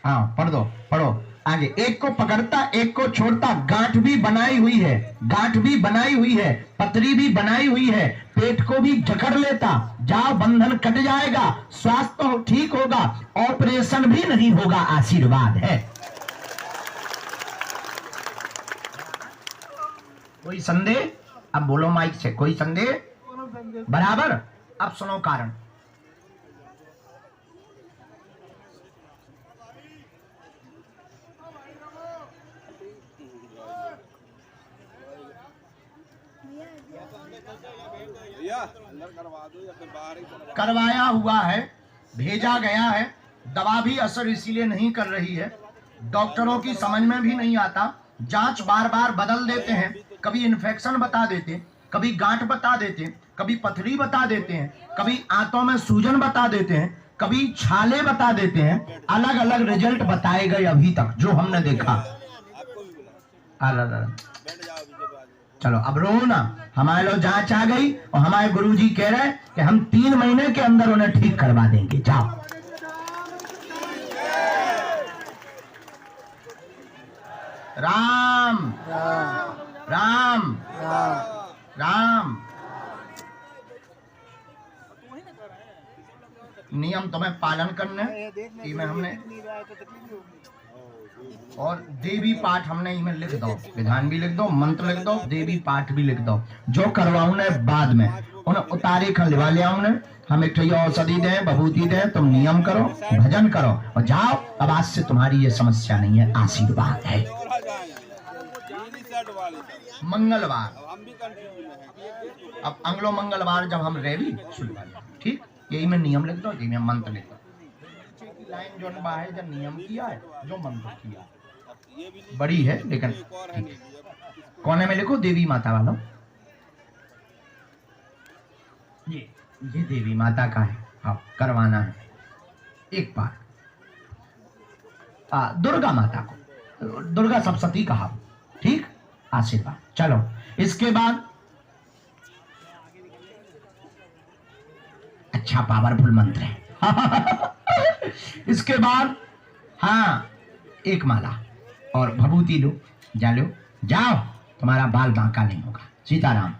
हाँ, पढ़ दो, पढ़ो आगे। एक को पकड़ता एक को छोड़ता, गांठ भी बनाई हुई है, गांठ भी बनाई हुई है, पतरी भी बनाई हुई है, पेट को भी जकड़ लेता। जाओ, बंधन कट जाएगा, स्वास्थ्य ठीक होगा, ऑपरेशन भी नहीं होगा, आशीर्वाद है। कोई संदेह? अब बोलो माइक से, कोई संदेह? बराबर? अब सुनो कारण। करवाया हुआ है, भेजा गया है, दवा भी असर इसीलिए नहीं कर रही है, डॉक्टरों की समझ में भी नहीं आता, जांच बार बार बदल देते हैं, कभी इन्फेक्शन बता देते, कभी गांठ बता देते, कभी पथरी बता देते हैं, कभी आंतों में सूजन बता देते हैं, कभी छाले बता देते हैं। अलग अलग रिजल्ट बताए गए अभी तक जो हमने देखा। चलो अब रो ना, हमारे लोग जांच आ गई और हमारे गुरुजी कह रहे हैं कि हम 3 महीने के अंदर उन्हें ठीक करवा देंगे। जाओ। राम राम राम। नियम तुम्हें पालन करने इमें हमने, और देवी पाठ हमने इमें लिख दो, विधान भी लिख दो, मंत्र लिख दो, देवी पाठ भी लिख दो। जो करवाऊ ने बाद में उन्हें उतारे खलवा ले आऊ ने, हम एक औषधि दें, बभूति दें, तुम नियम करो, भजन करो और जाओ। अब आज से तुम्हारी ये समस्या नहीं है, आशीर्वाद है। मंगलवार, अब अंगलो मंगलवार जब हम रेवी सुनवा लें, ठीक? यही में नियम लिख दो, यही में मंत्र लिख दो। लाइन जो बाहर जो नियम किया है, जो मंत्र किया बड़ी है, लेकिन कोने में लिखो देवी माता वालों। ये देवी माता का है, हाँ करवाना है एक बार। दुर्गा माता को दुर्गा सप्तशती कहा, ठीक? आशीर्वाद। चलो इसके बाद अच्छा पावरफुल मंत्र है। इसके बाद हाँ एक माला और भभूति लो, जाओ, तुम्हारा बाल बांका नहीं होगा। सीताराम।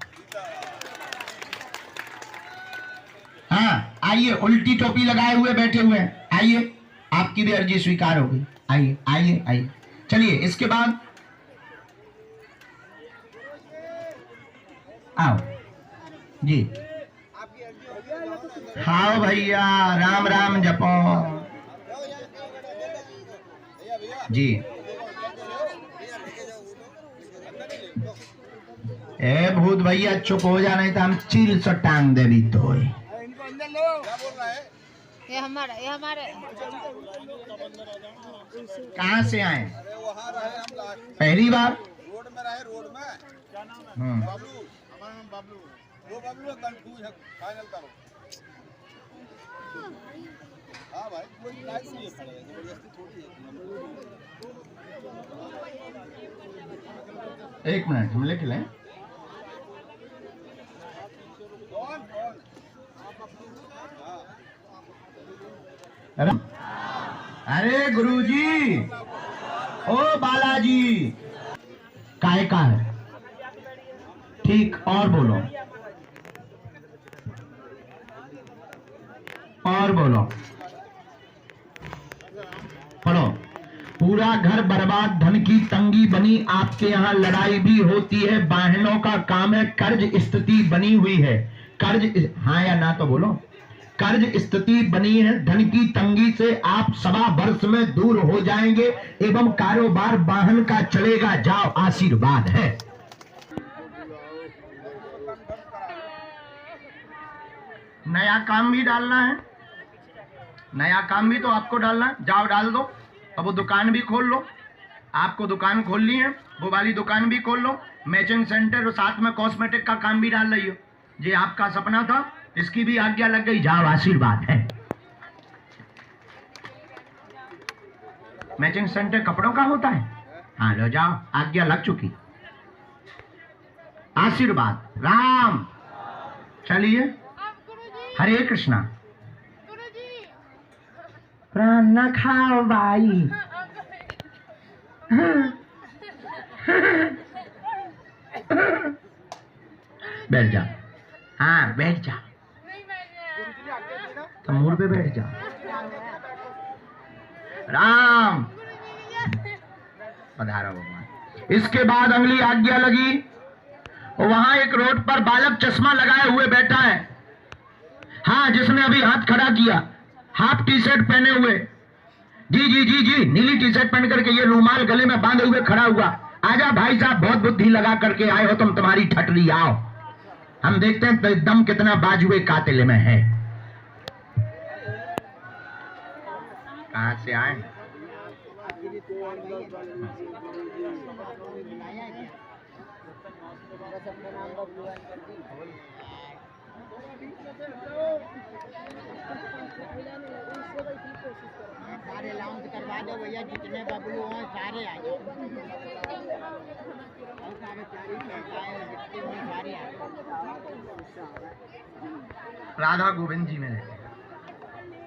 हाँ आइए, उल्टी टोपी लगाए हुए बैठे हुए हैं, आइए, आपकी भी अर्जी स्वीकार होगी। आइए आइए आइए। चलिए इसके बाद आओ जी। हाँ भैया, राम राम जपो जी। ए भूत भैया चुप हो जा, नहीं तो हम चील से टांग दे भी। तो ये हमारे कहाँ से आए? पहली बार? रोड में रहे, रोड में क्या नाम है? बबलू, हमारा नाम बबलू। वो बबलू कंफ्यूज है, फाइनल करो। हाँ भाई, कोई लाइट नहीं है, जबरदस्ती थोड़ी है। एक मिनट हम लिख लें। अरे गुरुजी, ओ बालाजी, काय का है? ठीक, और बोलो, और बोलो, पढ़ो। पूरा घर बर्बाद, धन की तंगी बनी, आपके यहाँ लड़ाई भी होती है, बहनों का काम है, कर्ज स्थिति बनी हुई है, कर्ज, हाँ या ना तो बोलो, कर्ज स्थिति बनी है, धन की तंगी से आप 1.25 वर्ष में दूर हो जाएंगे एवं कारोबार वाहन का चलेगा, जाओ, आशीर्वाद है। नया काम भी डालना है, नया काम भी तो आपको डालना है, जाओ डाल दो। अब वो दुकान भी खोल लो, आपको दुकान खोलनी है, वो वाली दुकान भी खोल लो, मैचिंग सेंटर और साथ में कॉस्मेटिक का काम भी डाल रही हो। ये आपका सपना था, इसकी भी आज्ञा लग गई, जाओ, आशीर्वाद है। मैचिंग सेंटर कपड़ों का होता है, हाँ लो जाओ, आज्ञा लग चुकी, आशीर्वाद। राम, चलिए, हरे कृष्णा। प्राण न खाओ भाई, बैठ जा, हाँ बैठ जा, तमूर पे बैठ जा। राम, पधारो भगवान। इसके बाद अगली आज्ञा लगी, वहां एक रोड पर बालक चश्मा लगाए हुए बैठा है, हाँ, जिसने अभी हाथ खड़ा किया, हाफ टी शर्ट पहने हुए, जी जी जी जी, नीली टी शर्ट पहन करके ये रूमाल गले में बांधे हुए खड़ा हुआ। आजा भाई साहब, बहुत बुद्धि लगा करके आए हो तुम, तुम्हारी ठटरी, आओ, हम देखते हैं दम कितना बाजुए कातिल में है। कहां से आए? सारे लाउंज करवा दो भैया, जितने बबलू हैं सारे आ जाओ, सारे आ जाओ। राधा गोविंद जी में रहते हैं,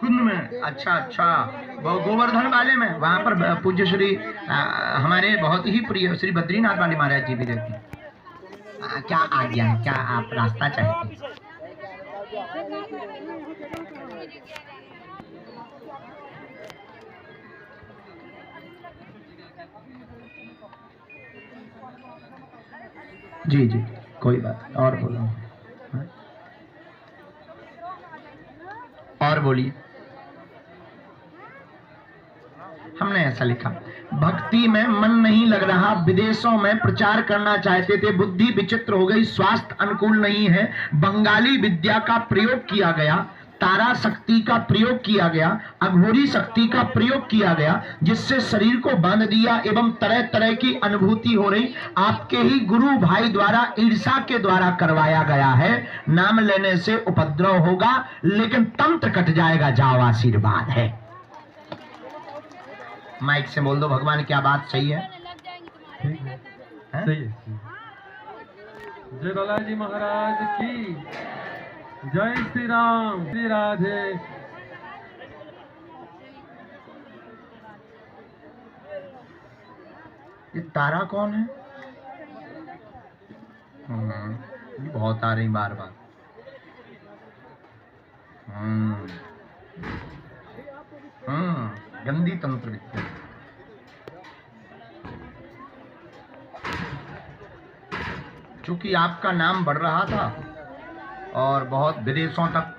कुंभ में। अच्छा अच्छा, वो गोवर्धन वाले में, वहां पर पूज्य श्री हमारे बहुत ही प्रिय श्री बद्रीनाथ वाले महाराज जी भी रहते हैं। क्या आज्ञा है, क्या आप रास्ता चाहते हैं? जी जी, कोई बात नहीं, और बोलो, और बोलिए। हमने ऐसा लिखा, भक्ति में मन नहीं लग रहा, विदेशों में प्रचार करना चाहते थे, बुद्धि विचित्र हो गई, स्वास्थ्य अनुकूल नहीं है, बंगाली विद्या का प्रयोग किया गया, तारा शक्ति का प्रयोग किया गया, अघोरी शक्ति का प्रयोग किया गया, जिससे शरीर को बांध दिया एवं तरह तरह की अनुभूति हो रही। आपके ही गुरु भाई द्वारा ईर्षा के द्वारा करवाया गया है, नाम लेने से उपद्रव होगा लेकिन तंत्र कट जाएगा, जाओ, आशीर्वाद है। माइक से बोल दो, भगवान क्या बात सही है? ठीक है, सही है। जय बालाजी महाराज की जय, श्री राम, श्री राधे। ये तारा कौन है? ये बहुत आ रही बार बार। गंदी तंत्र विद्या। चूंकि आपका नाम बढ़ रहा था और बहुत विदेशों तक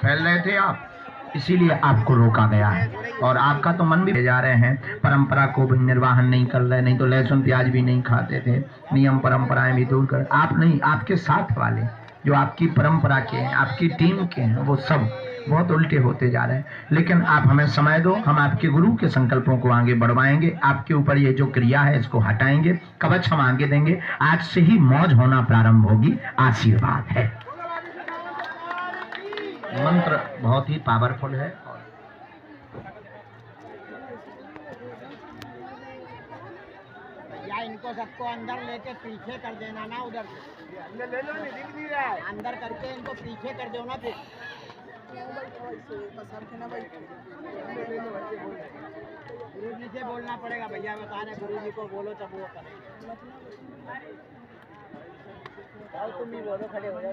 फैल रहे थे आप, इसीलिए आपको रोका गया है। और आपका तो मन भी जा रहे हैं, परंपरा को भी निर्वाहन नहीं कर रहे, नहीं तो लहसुन प्याज भी नहीं खाते थे, नियम परंपराएं भी दूर कर। आप नहीं, आपके साथ वाले जो आपकी परंपरा के हैं, आपकी टीम के हैं, वो सब बहुत उल्टे होते जा रहे हैं। लेकिन आप हमें समय दो, हम आपके गुरु के संकल्पों को आगे बढ़वाएंगे, आपके ऊपर ये जो क्रिया है इसको हटाएंगे, कवच हम आगे देंगे, आज से ही मौज होना प्रारंभ होगी, आशीर्वाद है। मंत्र बहुत ही पावरफुल है। या इनको सबको अंदर लेके पीछे कर देना ना, उधर ले लो, नहीं दिख नहीं रहा है। अंदर करके इनको पीछे कर दो ना, फिर गुरु जी से बोलना पड़ेगा भैया, बता रहे गुरु जी को बोलो तब वो करें। तुम ही बोलो, खड़े हो जाओ।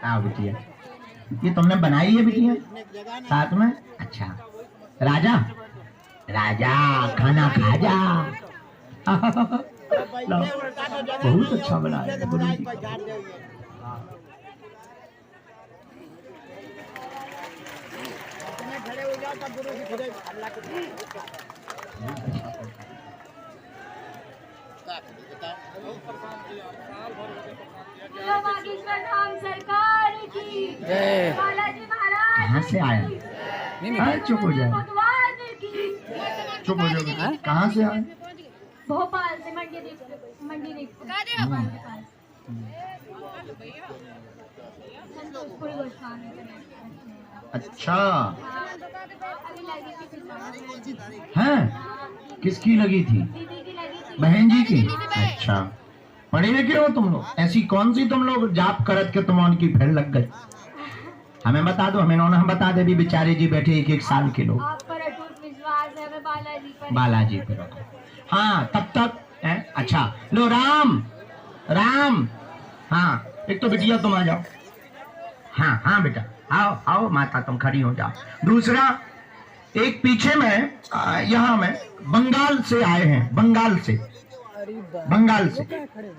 हाँ बिटिया, ये तुमने बनाई है बिटिया साथ में? अच्छा, राजा राजा खाना खा जा। लो, बहुत अच्छा बनाया है गुरु जी। खड़े हो जाओ तब गुरु जी खुदे अल्लाह के बागेश्वर धाम सरकार की जय। बालाजी महाराज कहाँ से आया? हाँ, चुप हो जाओ, भगवान की चुप हो जाओ। कहाँ से आए? भोपाल से मंडी संतोषपुरी गोस्वामी। अच्छा अभी लगी थी फिलहाल। है, किसकी लगी थी? दीदी की लगी थी। बहन जी की? अच्छा, पढ़े लिखे हो तुम लोग? ऐसी कौन सी तुम लोग जाप करत के तुम उनकी फेर लग गए? हमें बता दो, हमें ना हम बता दे। भी बेचारे जी बैठे 1-1 साल के लोग। आप पर अटूट विश्वास है, हमें बालाजी पर। बालाजी पे रखो। हाँ, तब तक है। अच्छा लो, राम राम। हाँ, एक तो बिटिया तुम आ जाओ। हाँ हाँ बेटा, आओ आओ माता, तुम खड़ी हो जाओ। दूसरा, एक पीछे में यहाँ में बंगाल से आए हैं, बंगाल से, बंगाल से,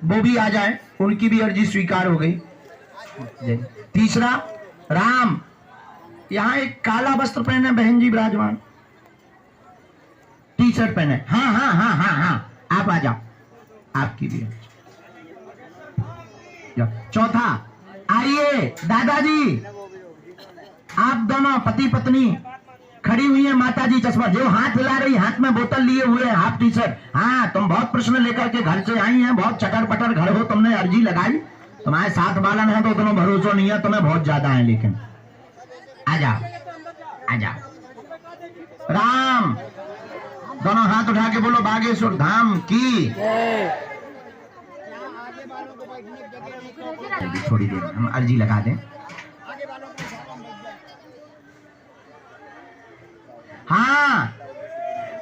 वो भी आ जाए, उनकी भी अर्जी स्वीकार हो गई। तीसरा, राम, यहाँ एक काला वस्त्र पहने बहन जी विराजमान, टी शर्ट पहने। हाँ हाँ हाँ हाँ हाँ, आप आ जाओ, आपकी भी है। चौथा, आइए दादाजी, आप दोनों पति पत्नी खड़ी हुई है। माता जी चश्मा, जो हाथ हिला रही, हाथ में बोतल लिए हुए, हाफ टी शर्ट। हाँ, तुम बहुत प्रश्न लेकर के घर से आई हैं, बहुत चटर पटर घर हो, तुमने अर्जी लगाई। तुम्हारे साथ बालन है तो तुम्हें भरोसा नहीं है, तुम्हें बहुत ज्यादा है, लेकिन आ जाओ आ जाओ। राम, दोनों हाथ उठा के बोलो बागेश्वर धाम की। थोड़ी देर हम अर्जी लगा दें। हाँ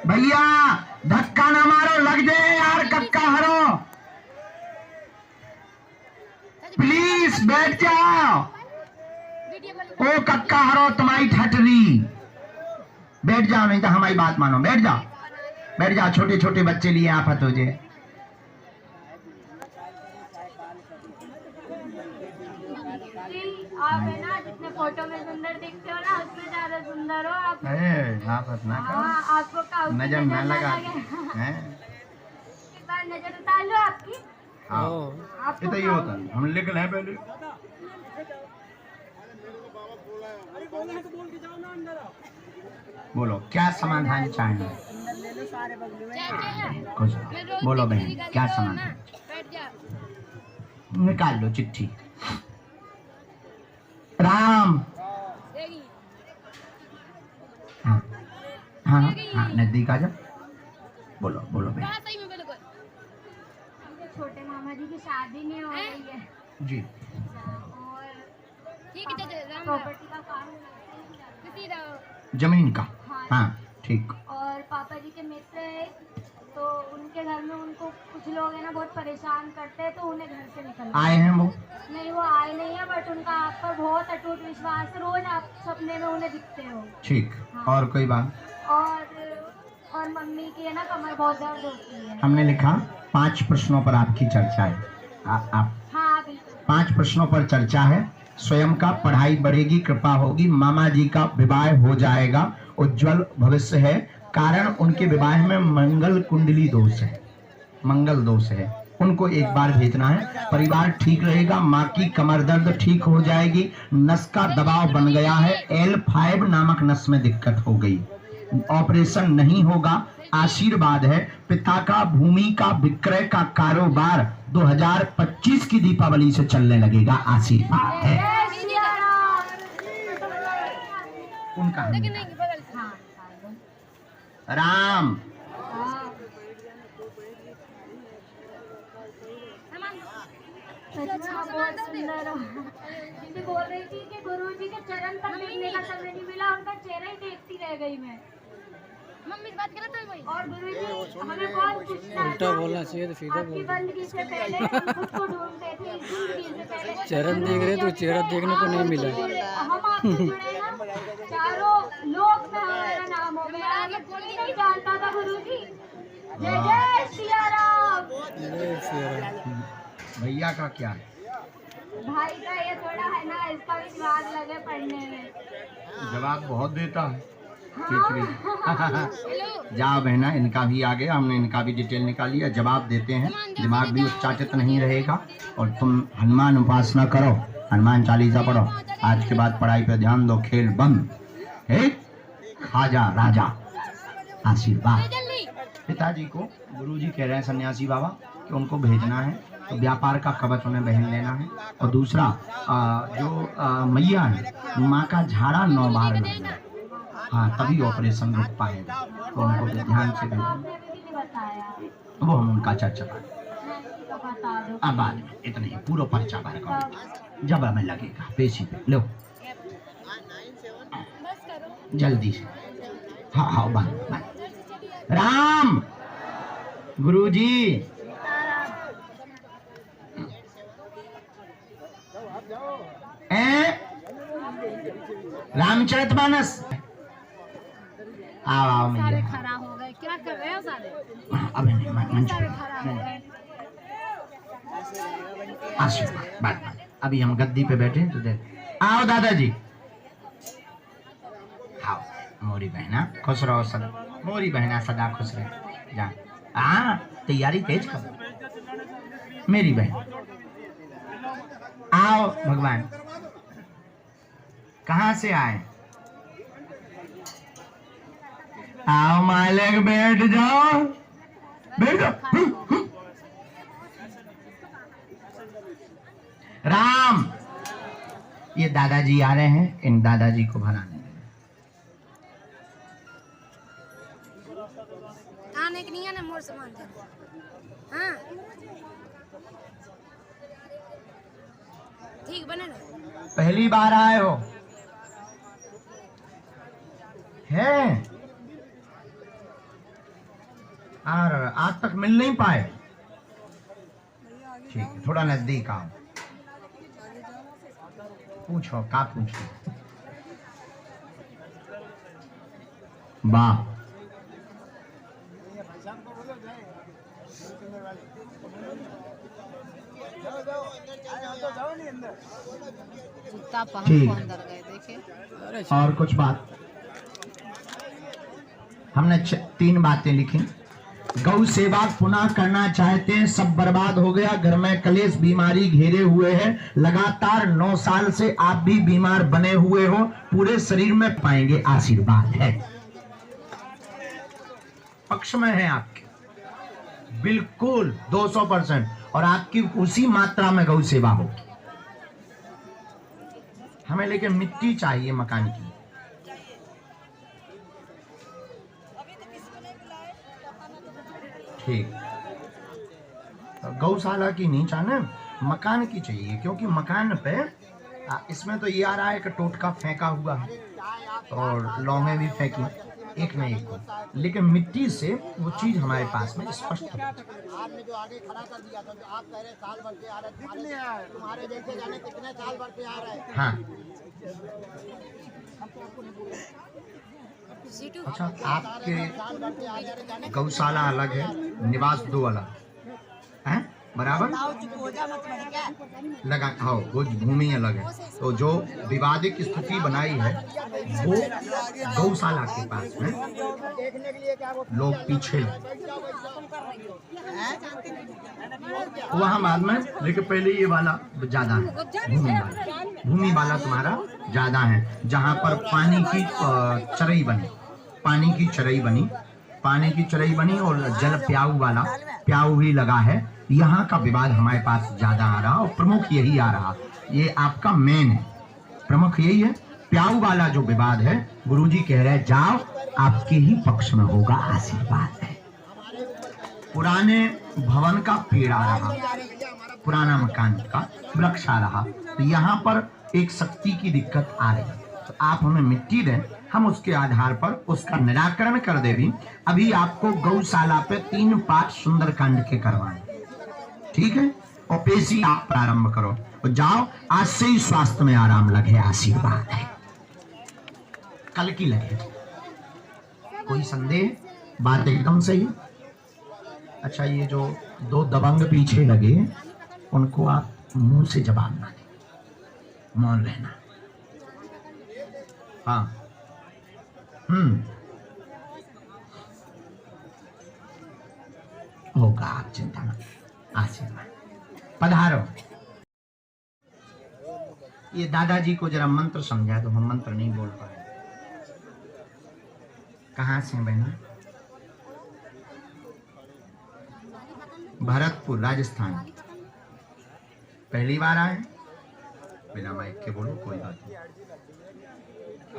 भैया, धक्का ना मारो, लग जाए यार, कक्का हरो, प्लीज बैठ जाओ। ओ कक्का हरो, तुम्हारी ठटरी, बैठ जाओ, नहीं तो हमारी बात मानो। बैठ जाओ बैठ जाओ, छोटे छोटे बच्चे लिए आफत हो जाए। आप है ना, जितने फोटो में सुंदर दिखते हो ना, उसमें ज्यादा सुंदर हो आप। आफत ना करो, हाँ, आपको काउ की नजर ना लगा। एक बार नजर उतार लो आपकी। हाँ, ये तो ये होता है, हम लिख लें पहले। बोलो क्या समाधान चाहिए? कुछ बोलो बहन, क्या समाधान? निकाल लो चिट्ठी। राम, हाँ हाँ हाँ, नजदीक आ जाओ, बोलो बोलो बहन। छोटे मामा जी की शादी नहीं हो रही है जी, और प्रॉपर्टी का काम जमीन का। हाँ ठीक। और पापा जी के मित्र है, तो उनके घर में उनको कुछ लोग है ना बहुत परेशान करते हैं, तो उन्हें घर से निकल आए हैं वो? नहीं, वो आए नहीं है, बट उनका आप पर बहुत अटूट विश्वास है, रोज आप सपने में उन्हें दिखते हो। ठीक। हाँ। और कोई बात? और मम्मी की है ना कमर बहुत दर्द होती है। हमने लिखा 5 प्रश्नों पर आपकी चर्चा है। आप हाँ बिल्कुल। 5 प्रश्नों पर चर्चा है। स्वयं का पढ़ाई बढ़ेगी, कृपा होगी, मामा जी का विवाह हो जाएगा, उज्जवल भविष्य है। कारण उनके विवाह में मंगल कुंडली दोष है, मंगल दोष है, उनको एक बार भेजना है। परिवार ठीक रहेगा, माँ की कमर दर्द ठीक हो जाएगी, नस का दबाव बन गया है, L5 नामक नस में दिक्कत हो गई, ऑपरेशन नहीं होगा। आशीर्वाद है, पिता का भूमि का विक्रय का कारोबार 2025 की दीपावली से चलने लगेगा। आशीर्वाद है उनका। राम, सच में बहुत सुंदर हो। दीदी बोल रही थी कि गुरुजी के चरण तक देखने का समय नहीं मिला, उनका चेहरा ही देखती रह गई मैं। मम्मी बात गलत है भाई। और गुरुजी हमें बहुत पूछना है, उल्टा बोलना चाहिए तो सीधा आपकी बंदगी से पहले हम खुद को ढूंढते थे, जिंदगी से पहले चरण देख रहे तो चेहरा देखने को नहीं मिला। हम आपसे जुड़े ना, चारों लोक में हमारा नाम हो गया, आगे कोई नहीं जानता था गुरुजी। जय जय सिया राम। जय सिया राम। भैया का क्या है? भाई का ये थोड़ा है ना, इसका विश्वास लगे पढ़ने में। जवाब बहुत देता है जाओ बहना, इनका भी आ गया, हमने इनका भी डिटेल निकाल लिया। जवाब देते हैं, दिमाग भी उच्चाटित नहीं रहेगा। और तुम हनुमान उपासना करो, हनुमान चालीसा पढ़ो। आज के बाद पढ़ाई पे ध्यान दो, खेल बंद। खाजा राजा आशीर्वाद। पिताजी को गुरुजी कह रहे हैं सन्यासी बाबा कि उनको भेजना है, तो व्यापार का कवच उन्हें बहन लेना है। और दूसरा जो मैया है, माँ का झाड़ा 9 बार लगना है, हाँ तभी ऑपरेशन रुक पाएगा। तो उनको भी ध्यान से वो हम उनका चर्चा करें। अब बाद में इतने ही पूरा पर्चा भर कर जब हमें लगेगा पेशी पे लो जल्दी से। हाँ हाँ बंद। राम गुरुजी रामचरितमानस आओ सारे खड़ा हो गए, क्या कर रहे हो सारे? अबे नहीं मंच सारे खड़ा हो गए। आशीर्वाद बात अभी हम गद्दी पे बैठे तो देख आओ दादाजी। आओ मोरी बहना खुश रहो सदा, मोरी बहना सदा खुश रहे। जा हाँ तैयारी तेज करो मेरी बहन। आओ भगवान, कहाँ से आए? आओ मालिक बैठ जाओ, बैठ जाओ। राम ये दादाजी आ रहे हैं, इन दादाजी को भराने आने के नहीं आने मोर सामान दे। हाँ ठीक बने ना। पहली बार आए हो हैं और आज तक मिल नहीं पाए? ठीक है, थोड़ा नजदीक आओ, पूछो क्या पूछो। वाह ठीक। और कुछ बात हमने 3 बातें लिखी। गौ सेवा पुनः करना चाहते हैं, सब बर्बाद हो गया, घर में कलेश बीमारी घेरे हुए हैं, लगातार 9 साल से आप भी बीमार बने हुए हो, पूरे शरीर में पाएंगे आशीर्वाद है, पक्ष में है आपके बिल्कुल 200%। और आपकी उसी मात्रा में गौ सेवा होगी। हमें लेकिन मिट्टी चाहिए मकान की। ठीक, तो गौशाला की नहीं चाहिए, मकान की चाहिए, क्योंकि मकान पे इसमें तो ये आ रहा है कि टोटका फेंका हुआ है और लौंगे भी फेंकी एक न एक को, लेकिन मिट्टी से वो चीज हमारे पास में स्पष्ट है। आपने जो आगे खड़ा कर दिया था, जो आप कह रहे साल भर से आ रहे, तुम्हारे जैसे जाने कितने साल भर से आ रहे हैं। हाँ अच्छा, आपके गौशाला अलग है, निवास 2 अलग है, बराबर लगा। हाँ वो भूमि अलग है। तो जो विवादित स्थिति बनाई है वो गौशाला के पास में लोग पीछे वहाँ बाद में, लेकिन पहले ये वाला ज्यादा है, भूमि वाला तुम्हारा ज्यादा है, जहाँ पर पानी की चरई बनी, पानी की चरई बनी और जल प्याऊ भी लगा है। यहाँ का विवाद हमारे पास ज्यादा आ रहा और प्रमुख यही आ रहा, ये आपका मेन है, प्रमुख यही है। प्याऊ वाला जो विवाद है, गुरुजी कह रहे हैं जाओ आपके ही पक्ष में होगा, आशीर्वाद है। पुराने भवन का पेड़ा रहा, पुराना मकान का वृक्षा रहा। तो यहाँ पर एक शक्ति की दिक्कत आ रही, तो आप हमें मिट्टी दें, हम उसके आधार पर उसका निराकरण कर देंगे। अभी आपको गौशाला पे 3 पाठ सुंदरकांड के करवाएं, ठीक है? और पेशी आप प्रारंभ करो और जाओ, आज से ही स्वास्थ्य में आराम लगे, आशीर्वाद है, कल की लगे। कोई संदेह? बात एकदम सही। अच्छा, ये जो 2 दबंग पीछे लगे उनको आप मुंह से जवाब ना दें, मौन रहना। हाँ, होगा, आप चिंता मत, आशीर्वाद। पधारो। ये दादाजी को जरा मंत्र समझा दो, हम मंत्र नहीं बोल पाए। कहाँ से बहना? भरतपुर, राजस्थान। पहली बार आए? बिना माइक के बोलो, कोई बात नहीं।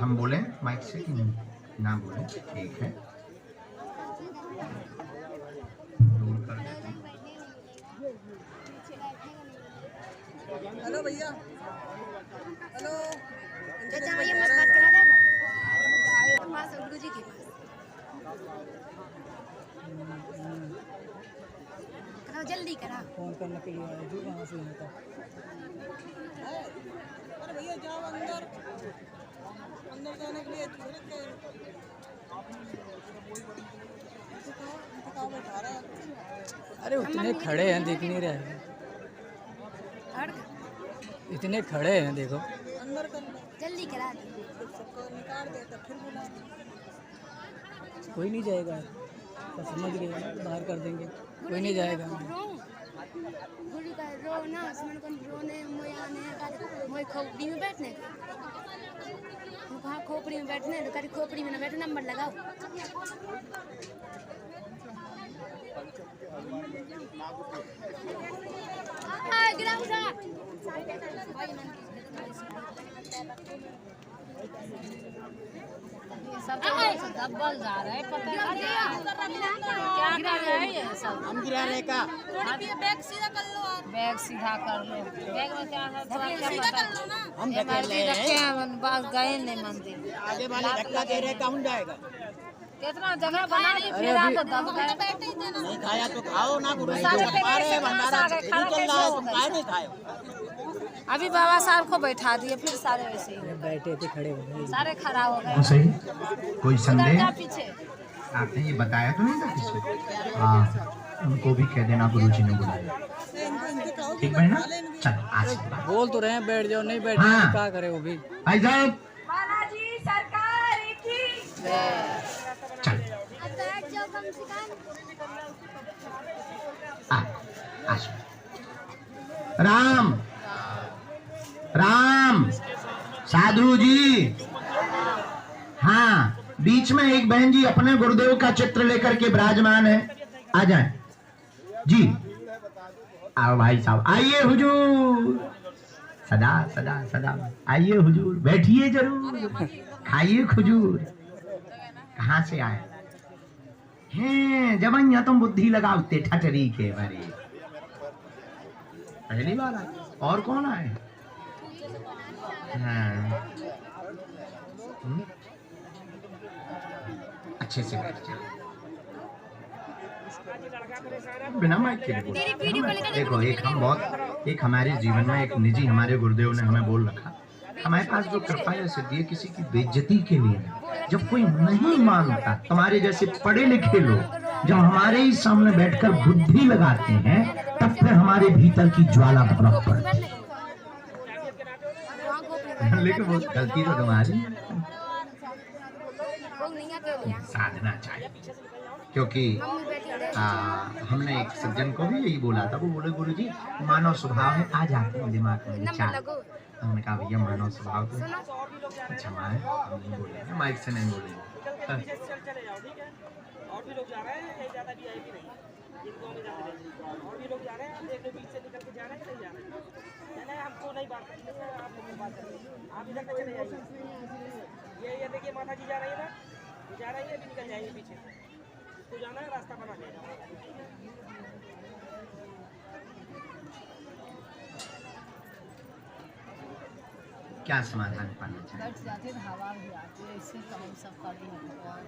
हम बोले माइक से कि नहीं? ना बोले, ठीक है। दूर कर देते हैं। हेलो भैया, हेलो चाचा भैया मत बात करा दे पास गुरुजी के पास करो, जल्दी करा। फोन करने के लिए आया जो वहाँ से यहाँ तक। अरे भैया जाओ अंदर, अंदर जाने के लिए अरे उतने खड़े हैं, दिख नहीं रहे, इतने खड़े हैं, देखो अंदर कर जल्दी करा दे, सबको निकाल दे तो फिर बुला। कोई नहीं जाएगा, तो समझ गए, बाहर कर देंगे, कोई नहीं जाएगा। गुरु का रो ना, उसमें कौन रोने मोयाने का मोय खोपड़ी में बैठने का, कहाँ खोपड़ी में बैठने, तो करी खोपड़ी में ना बैठे, नंबर लगाओ। सब डबल जा रहा है, पता है क्या कर रहे हैं ये सब? हम गिरा रहे का, बैग सीधा कर लो, बैग सीधा कर लो, बैग में क्या है सीधा कर लो ना। हम रखे हैं, बस गए नहीं मंदिर, आगे वाले धक्का दे रहे, कौन जाएगा? कितना जगह बना ली, फिर आप तो दब गए। नहीं खाया तो खाओ ना, गुरु भंडारा चल रहा है, तुम काहे नहीं खाए? अभी बाबा साहब को बैठा दिए, फिर सारे वैसे ही बैठे थे, खड़े हो गए, सारे खड़ा हो गए। सही, कोई संदेह? पीछे आपने ये बताया तो नहीं था किसी? हाँ, उनको भी कह देना गुरुजी ने बुलाया, ठीक है ना? चलो, आशीर्वाद। बोल तो रहे हैं बैठ जाओ, नहीं बैठे हाँ। क्या करे वो भी। भाई साहब, बालाजी सरकार की चलो, आशीर्वाद। राम राम, साधु जी। हाँ, बीच में एक बहन जी अपने गुरुदेव का चित्र लेकर के विराजमान है, आ जाए जी। आओ भाई साहब, आइए हुजूर, सदा सदा सदा आइए हुजूर, बैठिए जरूर, खाइए खजूर। कहाँ से आए हैं? जब यहाँ तुम बुद्धि लगाओते ठटरी के बारे, पहली बार आए। और कौन आए? हाँ। अच्छे से बैठ जाओ, बिना माइक के बोलो। देखो, एक हमारे जीवन में एक निजी हमारे गुरुदेव ने हमें बोल रखा, हमारे पास जो कृपा या सिद्धि है किसी की बेइज्जती के लिए नहीं। जब कोई नहीं मानता, तुम्हारे जैसे पढ़े लिखे लोग जब हमारे ही सामने बैठकर बुद्धि लगाते हैं, तब फिर हमारे भीतर की ज्वाला भड़क पड़ती है। लेकिन वो गलती तो तुम्हारी, साधना चाहिए। क्योंकि हमने एक सज्जन को भी यही बोला था, वो बोले गुरुजी मानव स्वभाव है, आ जाते हैं दिमाग में विचार। हमने कहा भैया मानव स्वभाव तो अच्छा हमारे, हम नहीं बोलेंगे, माइक से नहीं बोलेंगे। और भी लोग जा रहे हैं, यही ज्यादा वीआईपी नहीं, जिनको में जाते हैं और भी लोग जा रहे हैं। आप देख लो बीच से निकल के जा रहे हैं कि नहीं जा रहे हैं? नहीं, हमको नहीं बात करनी है, आप लोगों से बात करिए, आप इधर तक चले जाइए। ये देखिए माता जी जा रही है ना, जा रही है, अभी निकल जाएंगे पीछे, तो जाना है, रास्ता बना के। क्या समाधान पाना चाहिए? बैठ जाते हैं, हवा भी आती है, इससे काम सब करते हैं भगवान।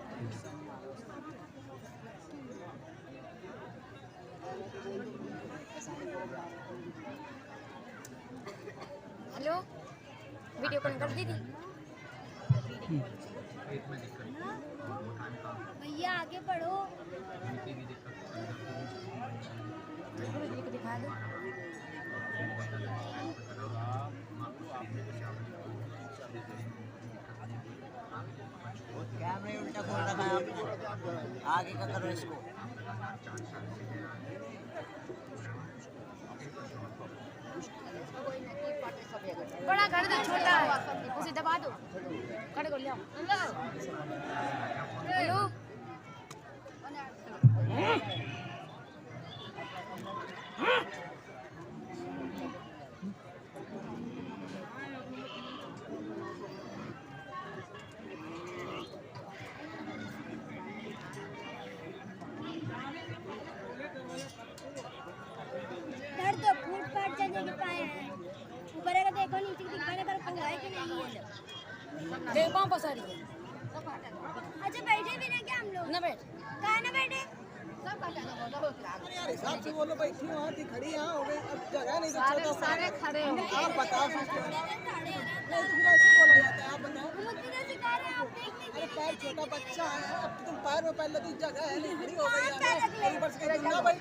हेलो, वीडियो कॉल कर दी थी भैया, आगे बढ़ो, दिखा दो। कैमरे उल्टा खोल रखा है आपने, आगे का करो इसको। बड़ा कर दो, छोटा है उसे दबा दो, खड़े कर लिया। हेलो, तो फूट-फाट जाने के पाए हैं, ऊपर का देखो, नीचे दिखाने पर पंगा है कि नहीं है। देखो पसारी। अच्छा बैठे भी ना क्या हम लोग? ना बैठ। कहाँ ना बैठे? सब का जाना बोलो। यार हिसाब से बोलो, बैठी हो आती खड़ी यहाँ हो गई, अब जगह नहीं तो सारे खड़े हो गए। आप बताओ। नहीं तो फिर ऐसे बोला जाता है, आप बताओ। मुझे तो सिखा रहे हैं आप, देखने अरे पैर छोटा बच्चा है, अब तुम पैर में पहले तो जगह है नहीं, खड़ी हो गई है। एक बार से ना भाई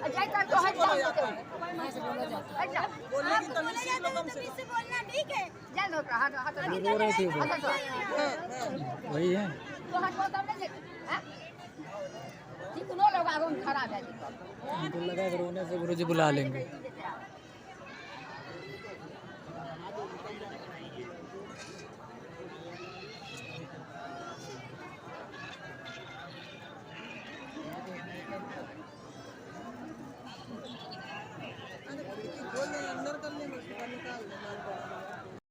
अच्छा कर तो हट जाओ, हट जाओ। बोलने की तमीज सीख लो कम से कम। इससे बोलना ठीक है। जल्द होता हाथ हाथ रो रहे थे वो। वही है। तो हाथ को तब नहीं हैं? ठीक, नो लोग आगे खराब है। उनको लगा कि रोने से गुरुजी बुला लेंगे।